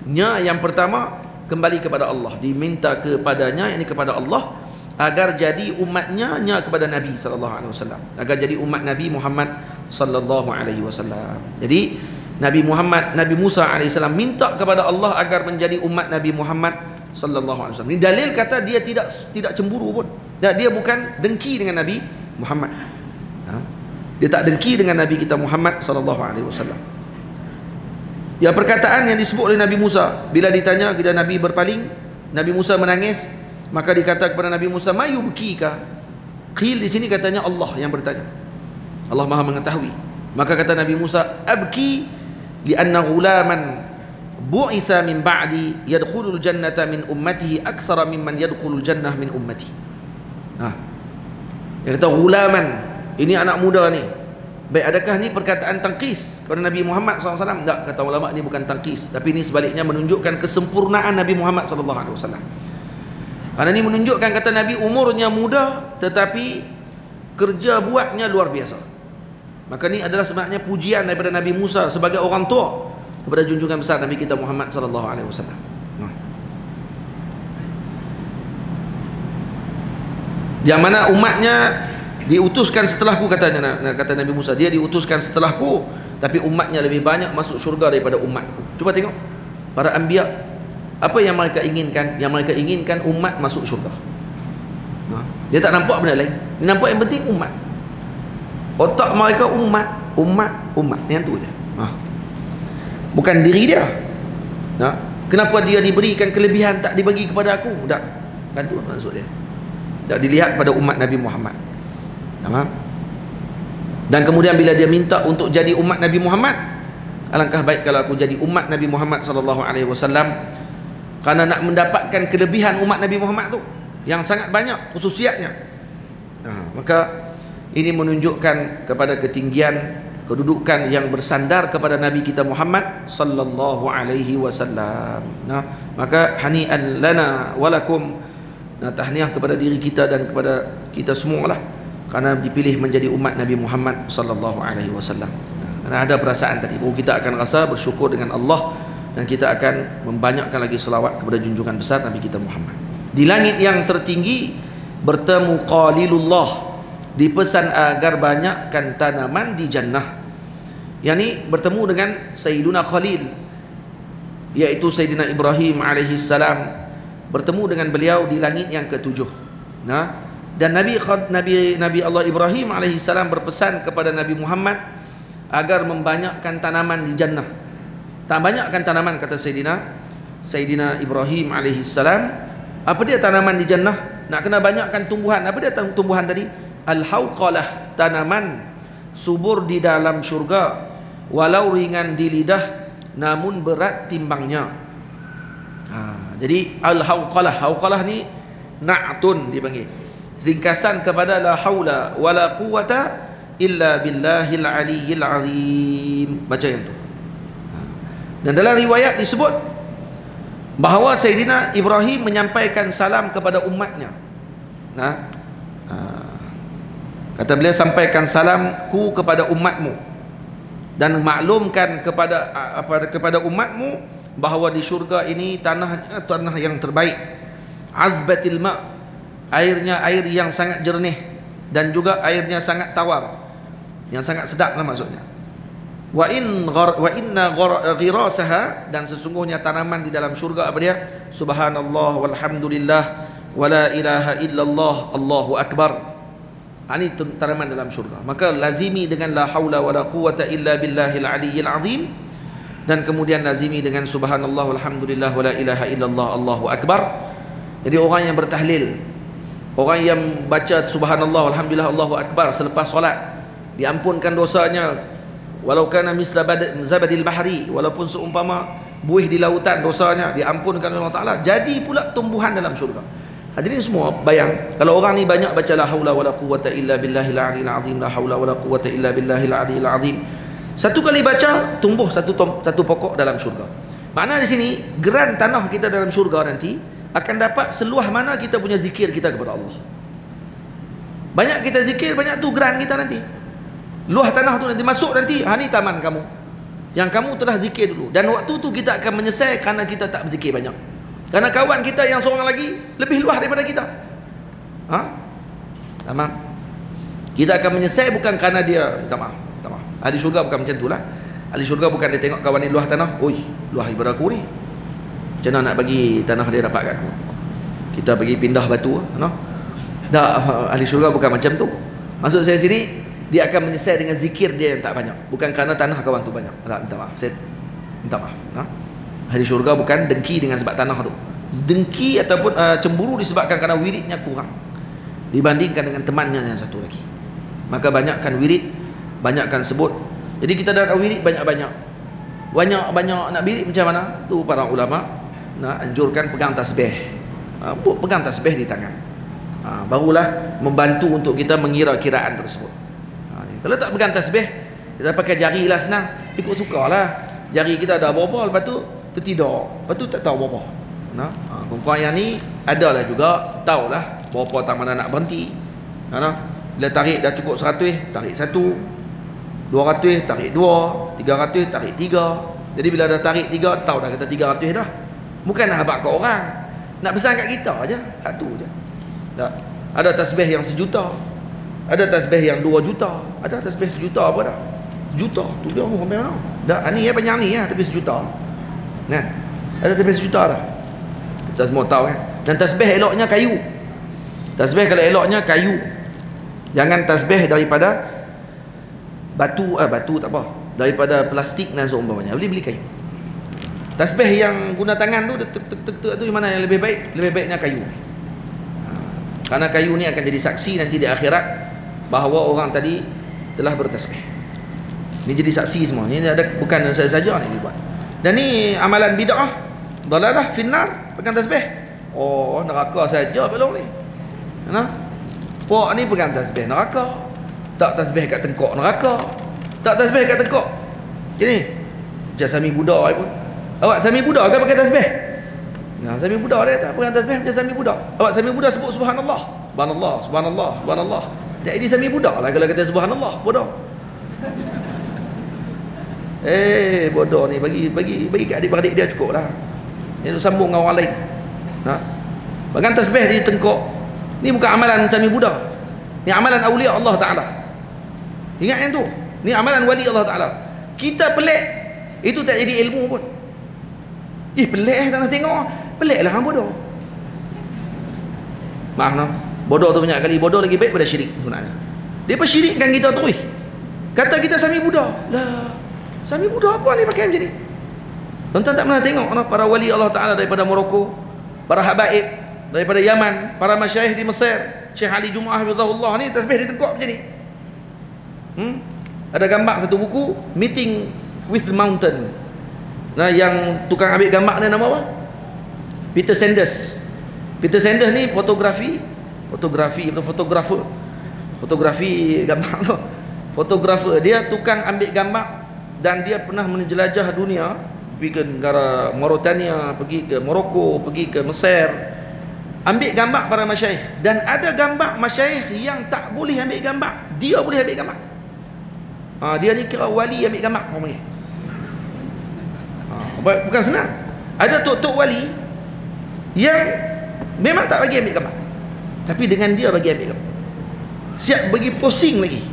Nya yang pertama kembali kepada Allah, diminta kepadanya, ini kepada Allah agar jadi umatnya, nya kepada Nabi sallallahu alaihi wasallam, agar jadi umat Nabi Muhammad sallallahu alaihi wasallam. Jadi Nabi Muhammad, Nabi Musa alaihissalam minta kepada Allah agar menjadi umat Nabi Muhammad sallallahu alaihi wasallam. Ini dalil kata dia tidak cemburu pun. Dia bukan dengki dengan Nabi Muhammad. Dia tak dengki dengan Nabi kita Muhammad sallallahu alaihi wasallam. Ya, perkataan yang disebut oleh Nabi Musa bila ditanya, bila Nabi berpaling, Nabi Musa menangis, maka dikata kepada Nabi Musa, "Mayubkika?" Qil di sini katanya Allah yang bertanya. Allah Maha mengetahui. Maka kata Nabi Musa, "Abki li'anna ghulaman bu'isa min ba'di yadkhulul jannata min ummatihi aktsara mimman yadkhulul jannah min ummati." Dia kata ghulaman, ini anak muda ni. Baik, adakah ni perkataan tangkis kepada Nabi Muhammad SAW? Tak, kata ulama, ni bukan tangkis, tapi ini sebaliknya menunjukkan kesempurnaan Nabi Muhammad SAW. Karena ini menunjukkan kata Nabi umurnya muda tetapi kerja buatnya luar biasa. Maka ini adalah sebenarnya pujian daripada Nabi Musa sebagai orang tua kepada junjungan besar Nabi kita Muhammad SAW. Yang mana umatnya diutuskan setelahku, katanya, kata Nabi Musa, dia diutuskan setelahku, tapi umatnya lebih banyak masuk syurga daripada umatku. Cuba tengok para anbiya, apa yang mereka inginkan? Yang mereka inginkan umat masuk syurga. Dia tak nampak benda lain, dia nampak yang penting umat. Otak mereka umat yang tu je. Bukan diri dia. Kenapa dia diberikan kelebihan tak dibagi kepada aku? Tak, kan tu maksud dia. Tak dilihat pada umat Nabi Muhammad. Dan kemudian bila dia minta untuk jadi umat Nabi Muhammad, alangkah baik kalau aku jadi umat Nabi Muhammad sallallahu alaihi wasallam, kerana nak mendapatkan kelebihan umat Nabi Muhammad tu yang sangat banyak khususiatnya. Maka ini menunjukkan kepada ketinggian kedudukan yang bersandar kepada Nabi kita Muhammad sallallahu alaihi wasallam. Maka hani'an lana walakum, tahniah kepada diri kita dan kepada kita semualah, karena dipilih menjadi umat Nabi Muhammad sallallahu alaihi wasallam. Dan Karena ada perasaan tadi, kita akan rasa bersyukur dengan Allah, dan kita akan membanyakkan lagi selawat kepada junjungan besar Nabi kita Muhammad. Di langit yang tertinggi bertemu Qalilullah, dipesan agar banyakkan tanaman di jannah. Yang ni bertemu dengan Sayyiduna Khalil, iaitu Sayyidina Ibrahim alaihi salam, bertemu dengan beliau di langit yang ketujuh. Dan Nabi Allah Ibrahim alaihi salam berpesan kepada Nabi Muhammad agar membanyakkan tanaman di jannah. Tak banyakkan tanaman, kata Sayyidina Ibrahim alaihi salam. Apa dia tanaman di jannah? Nak kena banyakkan tumbuhan. Apa dia tumbuhan tadi? Al-hauqalah, tanaman subur di dalam syurga, walau ringan di lidah namun berat timbangnya. Jadi al-hauqalah, hauqalah ni na'tun dipanggil, ringkasan kepada la haula wala quwata illa billahil aliyyil azim. Baca yang tu. Dan dalam riwayat disebut bahawa Sayyidina Ibrahim menyampaikan salam kepada umatnya. Kata beliau, sampaikan salamku kepada umatmu dan maklumkan kepada umatmu bahawa di syurga ini tanah yang terbaik, azbatil ma', airnya air yang sangat jernih, dan juga airnya sangat tawar, yang sangat sedap lah maksudnya. Wa inna ghirasaha, dan sesungguhnya tanaman di dalam syurga apa dia? Subhanallah walhamdulillah wala ilaha illallah Allahu akbar. Ini tanaman dalam syurga. Maka lazimi dengan la haula wala quwata illa billahil aliyyil azim, dan kemudian lazimi dengan subhanallah walhamdulillah wala ilaha illallah Allahu akbar. Jadi orang yang bertahlil, orang yang baca subhanallah walhamdulillah Allahu akbar selepas solat, diampunkan dosanya walau kana misla zabadil bahri, walaupun seumpama buih di lautan, dosanya diampunkan oleh Allah Taala, jadi pula tumbuhan dalam syurga. Hadirin semua, bayang kalau orang ni banyak baca la haula wala quwata illa billahil aliyil azim, la haula wala quwata illa billahil aliyil azim, satu kali baca tumbuh satu pokok dalam syurga. Makna di sini geran tanah kita dalam syurga nanti akan dapat seluah mana kita punya zikir kita kepada Allah. Banyak kita zikir, banyak tu geran kita nanti. Luah tanah tu nanti masuk nanti, ni taman kamu yang kamu telah zikir dulu. Dan waktu tu kita akan menyesal kerana kita tak berzikir banyak, kerana kawan kita yang seorang lagi lebih luah daripada kita. Tamam. Kita akan menyesal bukan kerana dia, minta maaf. Ahli syurga bukan macam itulah. Ahli syurga bukan dia tengok kawan ni luah tanah, oi, luah daripada aku ni, macam mana nak bagi tanah dia dapat kat aku, kita bagi pindah batu, tak. Ahli syurga bukan macam tu. Maksud saya sini, dia akan menyesal dengan zikir dia yang tak banyak, bukan kerana tanah kawan tu banyak. Tak, minta maaf, saya minta maaf. Ahli syurga bukan dengki dengan sebab tanah tu, dengki ataupun cemburu disebabkan kerana wiridnya kurang dibandingkan dengan temannya yang satu lagi. Maka banyakkan wirid, banyakkan sebut. Jadi kita dah ada wirid banyak-banyak nak wirid macam mana tu, para ulama anjurkan pegang tasbih. Pegang tasbih di tangan, barulah membantu untuk kita mengira kiraan tersebut. Kalau tak pegang tasbih, kita pakai jari lah, senang, ikut suka lah. Jari kita ada apa-apa, lepas tu tertidur, lepas tu tak tahu apa-apa. Perempuan yang ni adalah juga tahulah berapa tak mana nak berhenti. Bila tarik dah cukup 100, tarik 1, 200 tarik 2, 300 tarik 3. Jadi bila dah tarik 3, tahu dah kata 300 dah. Bukan nak habaq ke orang, nak pesan kat kita aja, hak tu je. Tak. Ada tasbih yang 1 juta, ada tasbih yang 2 juta, ada tasbih 1 juta apa dah? Juta tu dia mau sampai mana? Dah ni ya panjang ni ya, tapi 1 juta. Ada tasbih 1 juta dah. Kita semua tahu kan. Dan tasbih eloknya kayu. Tasbih kalau eloknya kayu. Jangan tasbih daripada batu tak apa, daripada plastik dan seumpamanya. Beli kayu. Tasbih yang guna tangan tu tu mana yang lebih baik? Lebih baiknya kayu. Karena kayu ni akan jadi saksi nanti di akhirat bahawa orang tadi telah bertasbih. Ni jadi saksi semua. Ni ada, bukan saya saja ni dibuat. Dan ni amalan bid'ah, dalalah finnar, pegang tasbih. Oh, neraka saja belum ni. Pok ni pegang tasbih neraka. Tak tasbih kat tengkok neraka. Tak tasbih kat tengkok. Gini. Macam Sami Buddha pun. Awak Sami Buddha ke pakai tasbih? Sami Buddha dia tak pegang tasbih macam Sami Buddha. Awak Sami Buddha sebut subhanallah. Subhanallah, subhanallah, subhanallah. Jadi Sami Buddha lah kalau kata subhanallah, bodoh. Bodoh ni, bagi kat adik-beradik dia cukup lah. Dia sambung dengan orang lain. Pegang tasbih di tengkok ni bukan amalan Sami Buddha, ni amalan awliya Allah Ta'ala. Ingat yang tu, ni amalan wali Allah Ta'ala. Kita pelik, itu tak jadi ilmu pun. Pelik tak nak tengok. Pelik lah hang bodoh. Maaf no, bodoh tu banyak kali. Bodoh lagi baik pada syirik sebenarnya. Dia persyirikkan kita terus. Kata kita Sami Buddha. Lah, Sami Buddha apa ni pakai macam ni? Tuan-tuan tak pernah tengok no? Para wali Allah Ta'ala daripada Morocco, para habaib daripada Yaman, para masyayikh di Mesir, Syekh Ali Jumaah hafizahullah ni tasbih di tengkok macam ni. Ada gambar satu buku, Meeting with the Mountain. Nah, yang tukang ambil gambar ni nama apa? Peter Sanders. Peter Sanders ni fotografi gambar tu. Fotografer, dia tukang ambil gambar dan dia pernah menjelajah dunia, pergi ke negara Mauritania, pergi ke Morocco, pergi ke Mesir, ambil gambar para masyayikh. Dan ada gambar masyayikh yang tak boleh ambil gambar, dia boleh ambil gambar. Dia ni kira wali ambil gambar orang. Bukan senang. Ada tok-tok wali yang memang tak bagi ambil gambar, tapi dengan dia bagi ambil gambar, siap bagi posing lagi.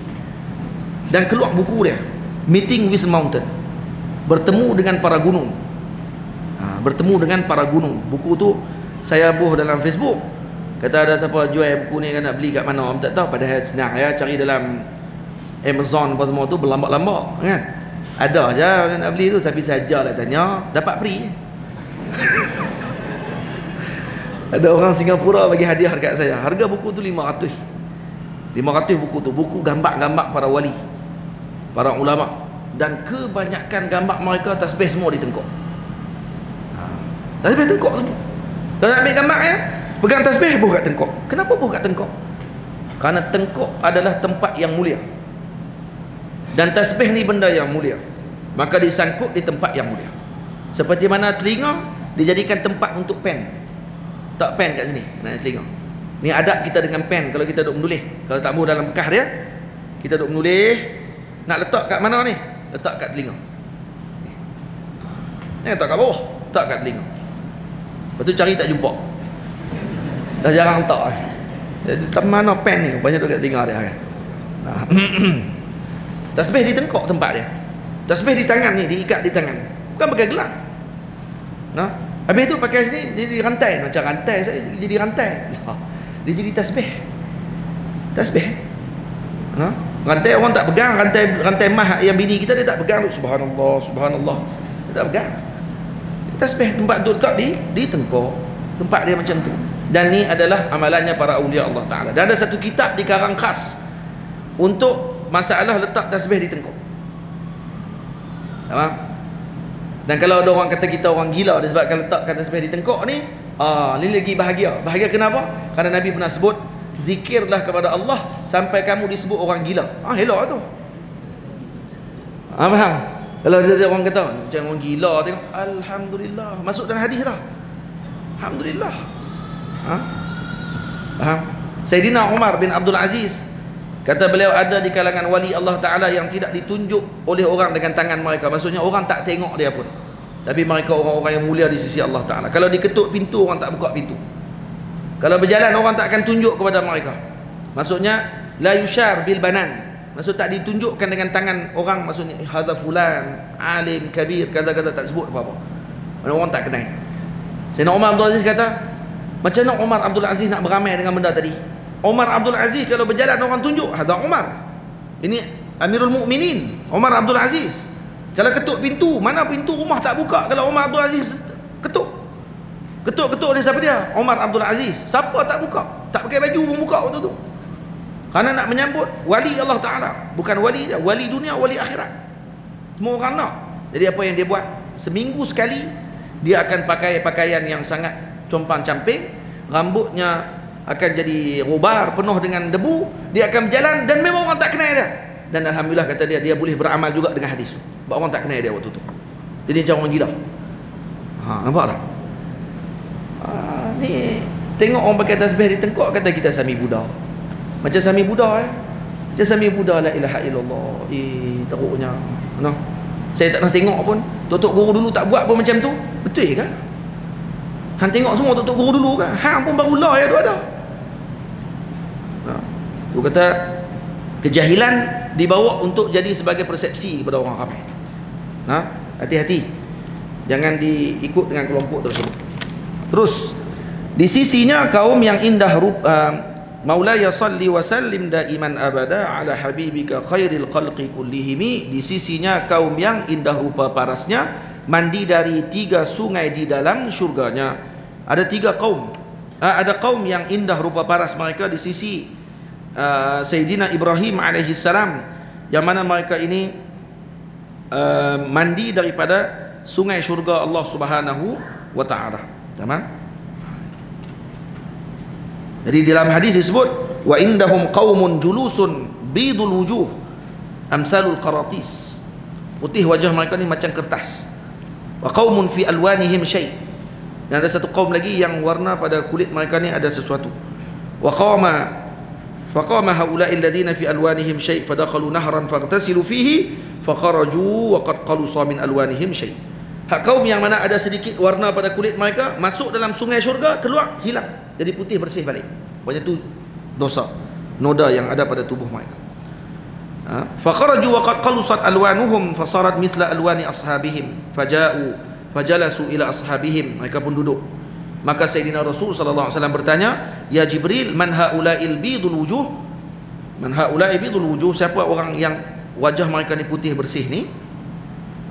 Dan keluar buku dia, Meeting with the Mountain, bertemu dengan para gunung. Bertemu dengan para gunung. Buku tu saya buh dalam Facebook. Kata ada siapa jual buku ni, kan nak beli kat mana, tak tahu. Padahal senang ya, cari dalam Amazon apa semua tu, berlambak-lambak kan. Ada je nak beli tu, tapi saja lah tanya, dapat free. Ada orang Singapura bagi hadiah dekat saya. Harga buku tu 500 buku tu. Buku gambar-gambar para wali, para ulama. Dan kebanyakan gambar mereka tasbih semua di tengkok. Tasbih tengkok semua. Dan nak ambil gambar ya, pegang tasbih buh kat tengkok. Kenapa buh kat tengkok? Kerana tengkok adalah tempat yang mulia. Dan tasbih ni benda yang mulia, maka disangkut di tempat yang mulia. Seperti mana telinga dijadikan tempat untuk pen. Tak pen kat sini, nak telinga. Ni adab kita dengan pen kalau kita duk menulis. Kalau tak mahu dalam bekas dia, kita duk menulis, nak letak kat mana ni? Letak kat telinga. Letak kat bawah, letak kat telinga. Lepas tu cari tak jumpa. Dah jarang letak. Jadi tak mana pen ni, banyak duk kat telinga dia kan. Tasbih di tengkok tempat dia. Tasbih di tangan ni, diikat di tangan. Bukan pakai gelang. Habis tu pakai sini jadi rantai, macam rantai jadi rantai. Dia jadi tasbih. Tasbih. Rantai orang tak pegang, rantai mah yang bini kita dia tak pegang tu, subhanallah, subhanallah. Dia tak pegang. Tasbih tempat tu letak di tengkok. Tempat dia macam tu. Dan ni adalah amalannya para awliya Allah Ta'ala. Dan ada satu kitab dikarang khas untuk masalah letak tasbih di tengkok. Dan kalau ada orang kata kita orang gila disebabkan letakkan tasbih di tengkok ni, ni lagi bahagia. Bahagia kenapa? Kerana Nabi pernah sebut, zikirlah kepada Allah sampai kamu disebut orang gila. Elok tu. Faham? Kalau ada orang kata macam orang gila, tengok, alhamdulillah, masuk dalam hadis dah. Alhamdulillah. Faham? Sayyidina Umar bin Abdul Aziz, kata beliau, ada di kalangan wali Allah Ta'ala yang tidak ditunjuk oleh orang dengan tangan mereka. Maksudnya orang tak tengok dia pun, tapi mereka orang-orang yang mulia di sisi Allah Ta'ala. Kalau diketuk pintu, orang tak buka pintu. Kalau berjalan, orang tak akan tunjuk kepada mereka. Maksudnya la yushar bil banan. Maksud tak ditunjukkan dengan tangan orang. Maksudnya hadza fulan alim kabir, kata-kata tak sebut apa-apa. Orang tak kenal. Sayyidina Umar Abdul Aziz kata, macam mana Umar Abdul Aziz nak beramai dengan benda tadi? Umar Abdul Aziz kalau berjalan orang tunjuk, hadza Umar. Ini Amirul Mukminin, Umar Abdul Aziz. Kalau ketuk pintu, mana pintu rumah tak buka kalau Umar Abdul Aziz ketuk. Ketuk-ketuk ni siapa dia? Umar Abdul Aziz. Siapa tak buka? Tak pakai baju pun buka waktu tu. Kerana nak menyambut wali Allah Ta'ala. Bukan wali dia, wali dunia, wali akhirat. Semua orang nak. Jadi apa yang dia buat? Seminggu sekali dia akan pakai pakaian yang sangat compang-camping, rambutnya akan jadi robar penuh dengan debu, dia akan berjalan dan memang orang tak kenal dia. Dan alhamdulillah kata dia boleh beramal juga dengan hadis tu. Sebab orang tak kenal dia waktu tu. Jadi macam orang gila. Nampak tak? Ni tengok orang pakai tasbih di tengkok, kata kita Sami Buddha. Macam Sami Buddha Macam Sami Buddha, la ilaha illallah. Teruknya. Saya tak pernah tengok pun. Tok-tok guru dulu tak buat pun macam tu. Betul ke? Hang tengok semua tok-tok guru dulu kan? Hang pun baru lah ya tu ada. Tu kata kejahilan dibawa untuk jadi sebagai persepsi kepada orang ramai. Hati-hati. Jangan diikut dengan kelompok tersebut. Terus di sisinya kaum yang indah Maulaya salli wa sallim daiman abada ala habibika khairil khalqi kullihimi. Di sisinya kaum yang indah rupa parasnya, mandi dari 3 sungai di dalam syurganya. Ada 3 kaum. Ada kaum yang indah rupa paras mereka di sisi Sayyidina Ibrahim alaihi salam, yang mana mereka ini mandi daripada sungai syurga Allah Subhanahu wa taala. Tamam? Jadi dalam hadis disebut wa indahum qaumun julusun bidul wujuh amsalul qaratis. Putih wajah mereka ni macam kertas. Wa qaumun fi alwanihim syai'. Dan ada satu kaum lagi yang warna pada kulit mereka ni ada sesuatu. Wa faqama haula'i alladhina fi alwanihim syai' fadakhalu nahran faghtasilu fihi fakharaju wa qad qalusa min alwanihim syai'. Hak kaum yang mana ada sedikit warna pada kulit mereka, masuk dalam sungai syurga, keluar hilang, jadi putih bersih balik. Pokoknya tu dosa, noda yang ada pada tubuh mereka. Fakharaju wa qad qalusat alwanuhum fasarat mithla alwani ashabihim faja'u fajalasu ila ashabihim. Mereka pun duduk. Maka Sayyidina Rasul sallallahu alaihi wasallam bertanya, "Ya Jibril, man haula'il bidul wujuh?" Man haula'il bidul wujuh, siapa orang yang wajah mereka ni putih bersih ni?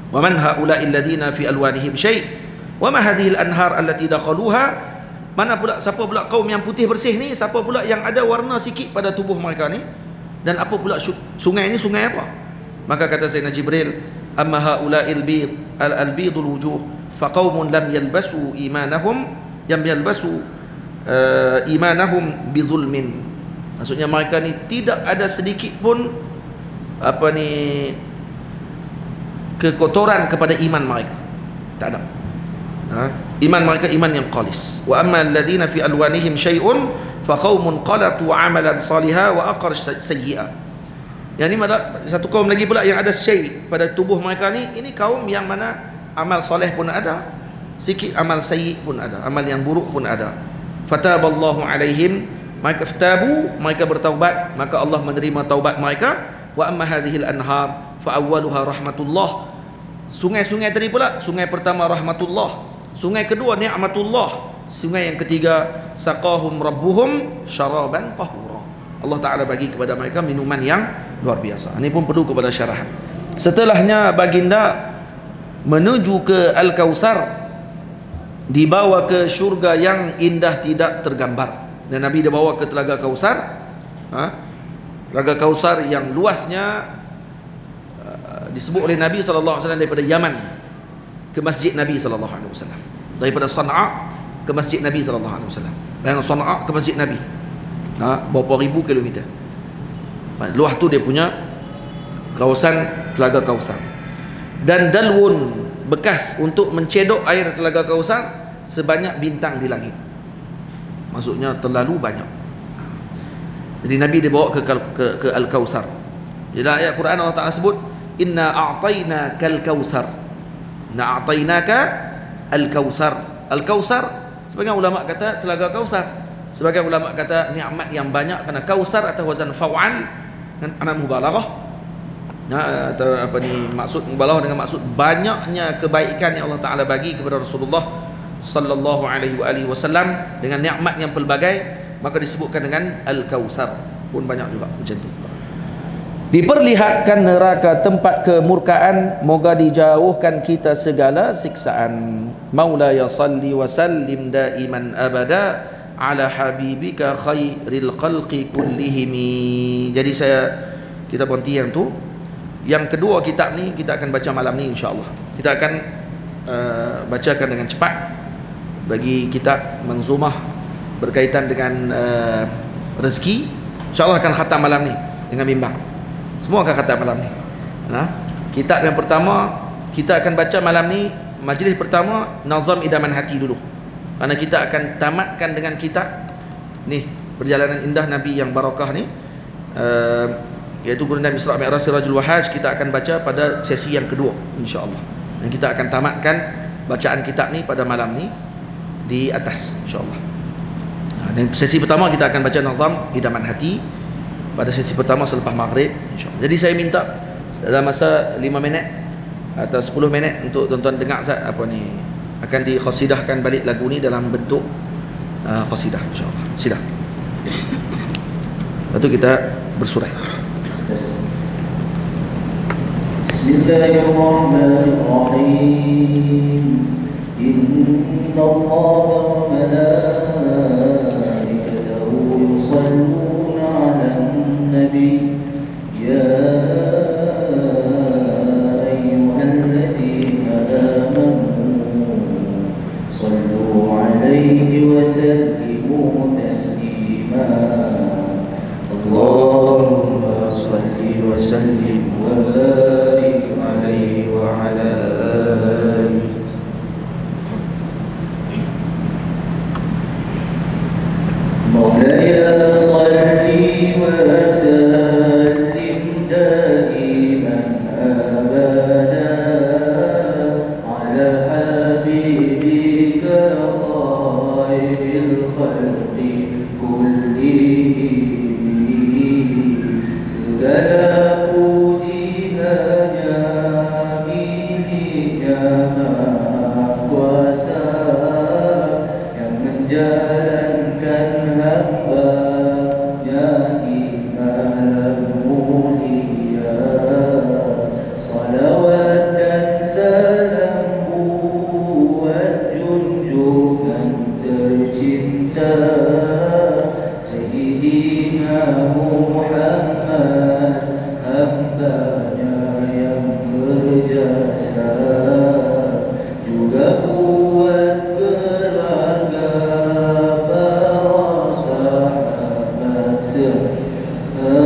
Wa man haula'il ladina fi alwanihim syai'? Wa ma hadhihi al-anhar allati dakhaluha? Mana pula, siapa pula kaum yang putih bersih ni? Siapa pula yang ada warna sikit pada tubuh mereka ni? Dan apa pula sungai ni, sungai apa? Maka kata Sayyidina Jibril, amma haula'il bid al-bidul wujuh fa qaumun lam yalbasu imanahum imanahum bizulmin. Maksudnya mereka ni tidak ada sedikit pun apa ni kekotoran kepada iman mereka, tak ada. Iman mereka iman yang khalis. Wa amma alladhina fi alwanihim syai'un fa qaumun qalatu amalan salihah wa aqar sayyi'a. Yang ni ada satu kaum lagi pula yang ada syai' pada tubuh mereka ni, ini kaum yang mana amal soleh pun ada, sikit amal sayyi' pun ada, amal yang buruk pun ada. Fataballahu alaihim, mereka tabu, mereka bertaubat, maka Allah menerima taubat mereka. Wa amma hadhil anhar fa awwaluha rahmatullah. Sungai-sungai tadi pula, sungai pertama rahmatullah, sungai kedua ni'matullah, sungai yang ketiga saqahum rabbuhum syaraban tahura. Allah Ta'ala bagi kepada mereka minuman yang luar biasa. Ini pun perlu kepada syarahan. Setelahnya baginda menuju ke Al-Kautsar, dibawa ke syurga yang indah tidak tergambar. Dan Nabi dibawa ke Telaga Kautsar. Telaga Kautsar yang luasnya disebut oleh Nabi SAW daripada Yaman ke Masjid Nabi SAW, daripada Sana'a ke Masjid Nabi SAW, dan Sana'a ke Masjid Nabi, berapa ribu kilometer. Luas tu dia punya kawasan Telaga Kautsar. Dan dalwun, bekas untuk mencedok air Telaga Kautsar sebanyak bintang di langit. Maksudnya terlalu banyak. Jadi Nabi dibawa ke Al-Kautsar. Jadi ayat Quran Allah Ta'ala sebut, inna a'tainaka al-kautsar. Inna a'tainaka al-kautsar. Al-Kautsar, sebagian ulama kata Telaga Kautsar, sebagian ulama kata nikmat yang banyak, kerana Kautsar atas wazan fa'al dengan ana mubalaghah. Atau apa ni, maksud mubalaghah dengan maksud banyaknya kebaikan yang Allah Taala bagi kepada Rasulullah sallallahu alaihi wasallam dengan nikmat yang pelbagai, maka disebutkan dengan Al-Kautsar. Pun banyak juga macam tu. Diperlihatkan neraka tempat kemurkaan, moga dijauhkan kita segala siksaan. Maulaya salli wa sallim daiman abada ala habibika khairil khalqi kullihimi. Jadi kita berhenti yang tu. Yang kedua kitab ni kita akan baca malam ni insya-Allah. Kita akan bacakan dengan cepat bagi kitab Manzumah berkaitan dengan rezeki. Insya-Allah akan khatam malam ni dengan bimbang. Semua akan khatam malam ni. Kitab yang pertama kita akan baca malam ni, majlis pertama Nazam Idaman Hati dulu. Kerana kita akan tamatkan dengan kitab ni, Perjalanan Indah Nabi yang Barakah ni. iaitu Quran Isra Mi'raj Sirajul Wahaj, kita akan baca pada sesi yang kedua insya-Allah. Dan kita akan tamatkan bacaan kitab ni pada malam ni di atas insya-Allah. Dan sesi pertama kita akan baca Nazam Idaman Hati pada sesi pertama selepas maghrib insya-Allah. Jadi saya minta dalam masa 5 minit atau 10 minit untuk tuan-tuan dengar apa ni, akan dikhasidahkan balik lagu ni dalam bentuk khasidah insya-Allah. Sila. Lepas tu kita bersurah. Bismillahirrahmanirrahim. Innallaha wa malaikatahu yusalluna 'alan nabi ya ayyuhalladzina amanu sallu 'alaihi wa sallimu taslima. Allahumma salli wa sallim wa barik alaihi wa ala alihi. Maulaya salli wa sallim daiman abada ala habibika khairil khalqi kullihim. Segala puji hanya miliknya Maha Kuasa yang menjalankan hamba-Nya di malam mulia. Salawat dan salam buat junjungan tercinta Sayyidina Muhammad, hamba-Nya yang berjasa, juga buat keluarga para sahabat serta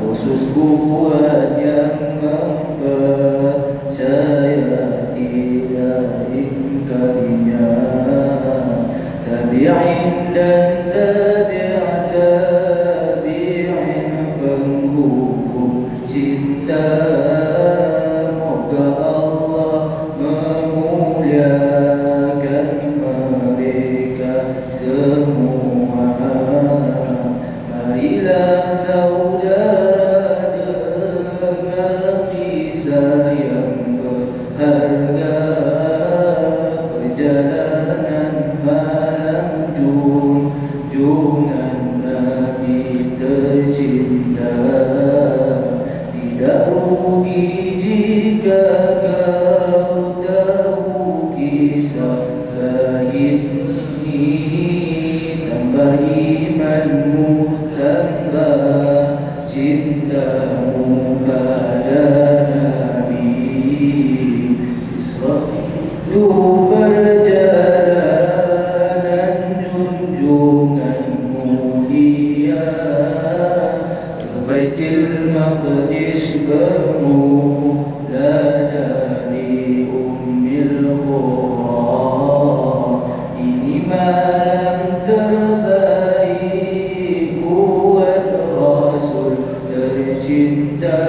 khusus buat yang mempercaya tidak ingkarinya, tabi'in dan tabi'in penghukum cinta. Moga Allah memuliakan mereka semua. Marilah saudara dengar kisah yang berharga, perjalanan malam junjungan Nabi tercinta. Tidak rugi jika kau tahu kisah lain ini, tambah imanmu, tambah cintamu pada Nabi. Itu perjalanan junjungan mulia, Baitul Maqdis bermula dari Ummil Qura. Ini malam terbaik buat Rasul tercinta.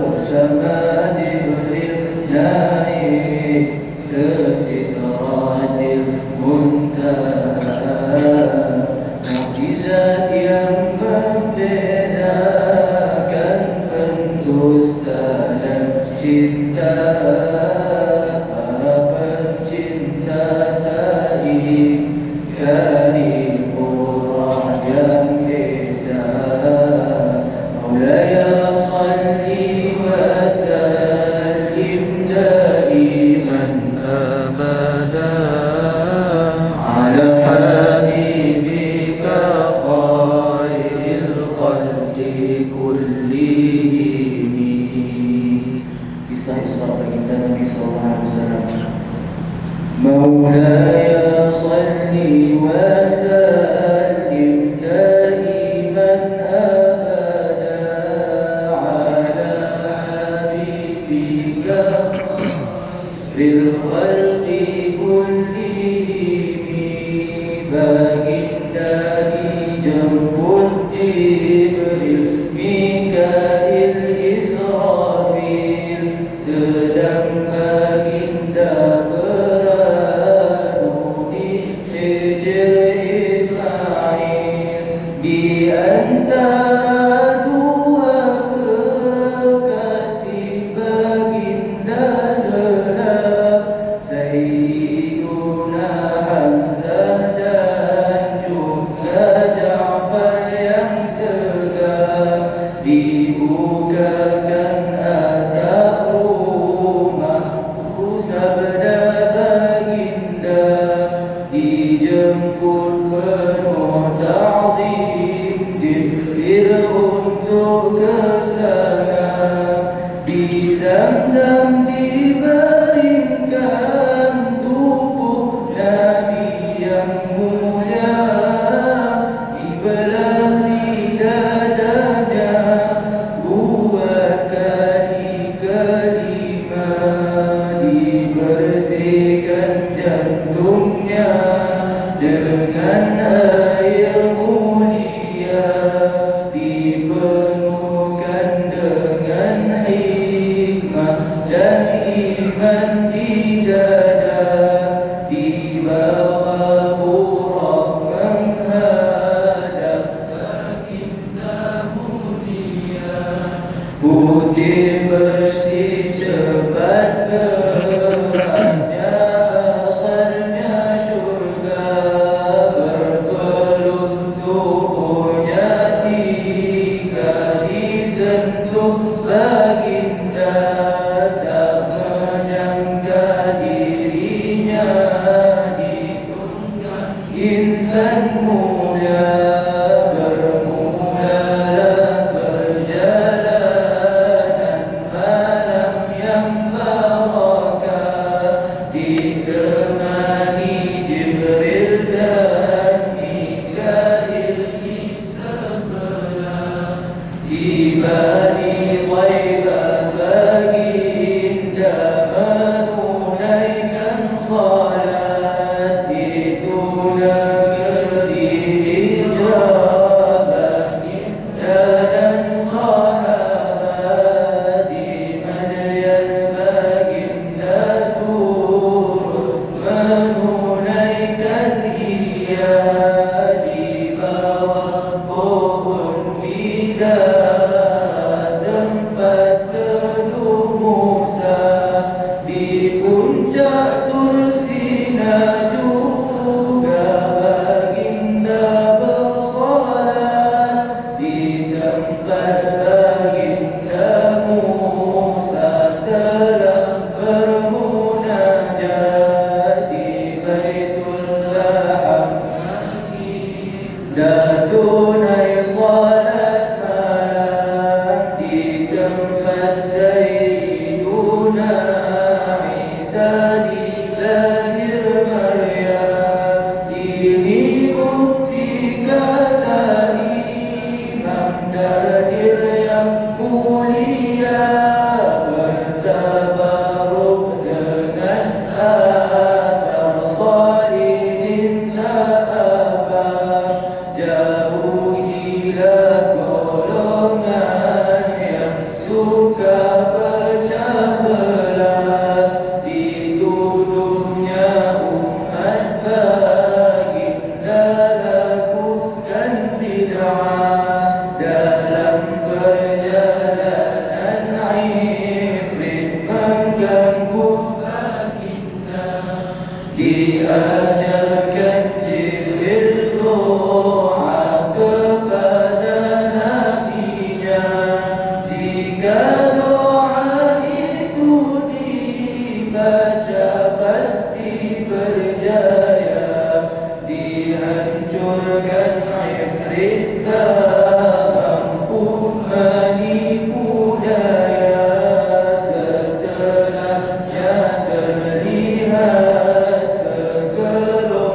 Bersama Jibril naik ke Sidratil Muntaha. Mukjizat yang membezakan pendusta dan cinta. Para pencinta tak ingkari Quran yang esa. Maulaya salli wa sallim daiman abada ala habibika khairil khalqi kullihim. Kisah Isra baginda Nabi sallallahu alaihi wasallam. Maulaya salli wa sallim daiman abada ala habibika khairil khalqi kullihim. Baginda dijemput Jibril dunia dengan air mulia, dipenuhkan dengan hikmah dan iman di dada, dibawa burak menghadap baginda mulia. Putih bersih cepat geraknya, asalnya syurga, berpeluh tubuhnya jika disentuh baginda, tak menyangka dirinya diundang insan mulia. Bermulalah perjalanan malam yang barakah, ditemani Jibril dan Mikail di sebelah. Tiba di Thaibah baginda menunaikan salat, itu negeri hijrah baginda dan sahabat. Di Madyan baginda turut menunaikan hiyah, di bawah pohon bidara tempat teduh Musa, di puncak Tur Sina juga baginda bersolat, di tempat baginda Musa telah bermunajat, di Baitul Laham dah tunai salat malam, di tempat Sayyiduna Isa dilahir Maryam. Ini bukti kata Imam Dardir yang mulia, bertabaruk dengan asar salihin tak apa. Jauhilah golongan yang suka pecah belah, dituduhnya umat baginda lakukan bid'ah. Dalam perjalanan Ifrit mengganggu baginda, diajarkan Jibril doa kepada nabinya. Jika doa itu dibaca pasti berjaya, dihancurkan Ifrit tak mampu menipu daya. Setelahnya terlihat segelap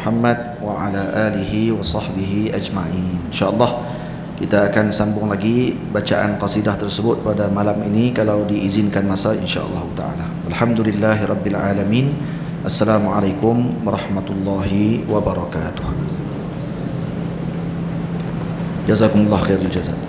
Muhammad wa ala alihi wa sahbihi ajma'in. InsyaAllah kita akan sambung lagi bacaan qasidah tersebut pada malam ini kalau diizinkan masa, insyaAllah ta'ala. Alhamdulillahi Rabbil Alamin. Assalamualaikum warahmatullahi wabarakatuh. Jazakumullah khairul jazak.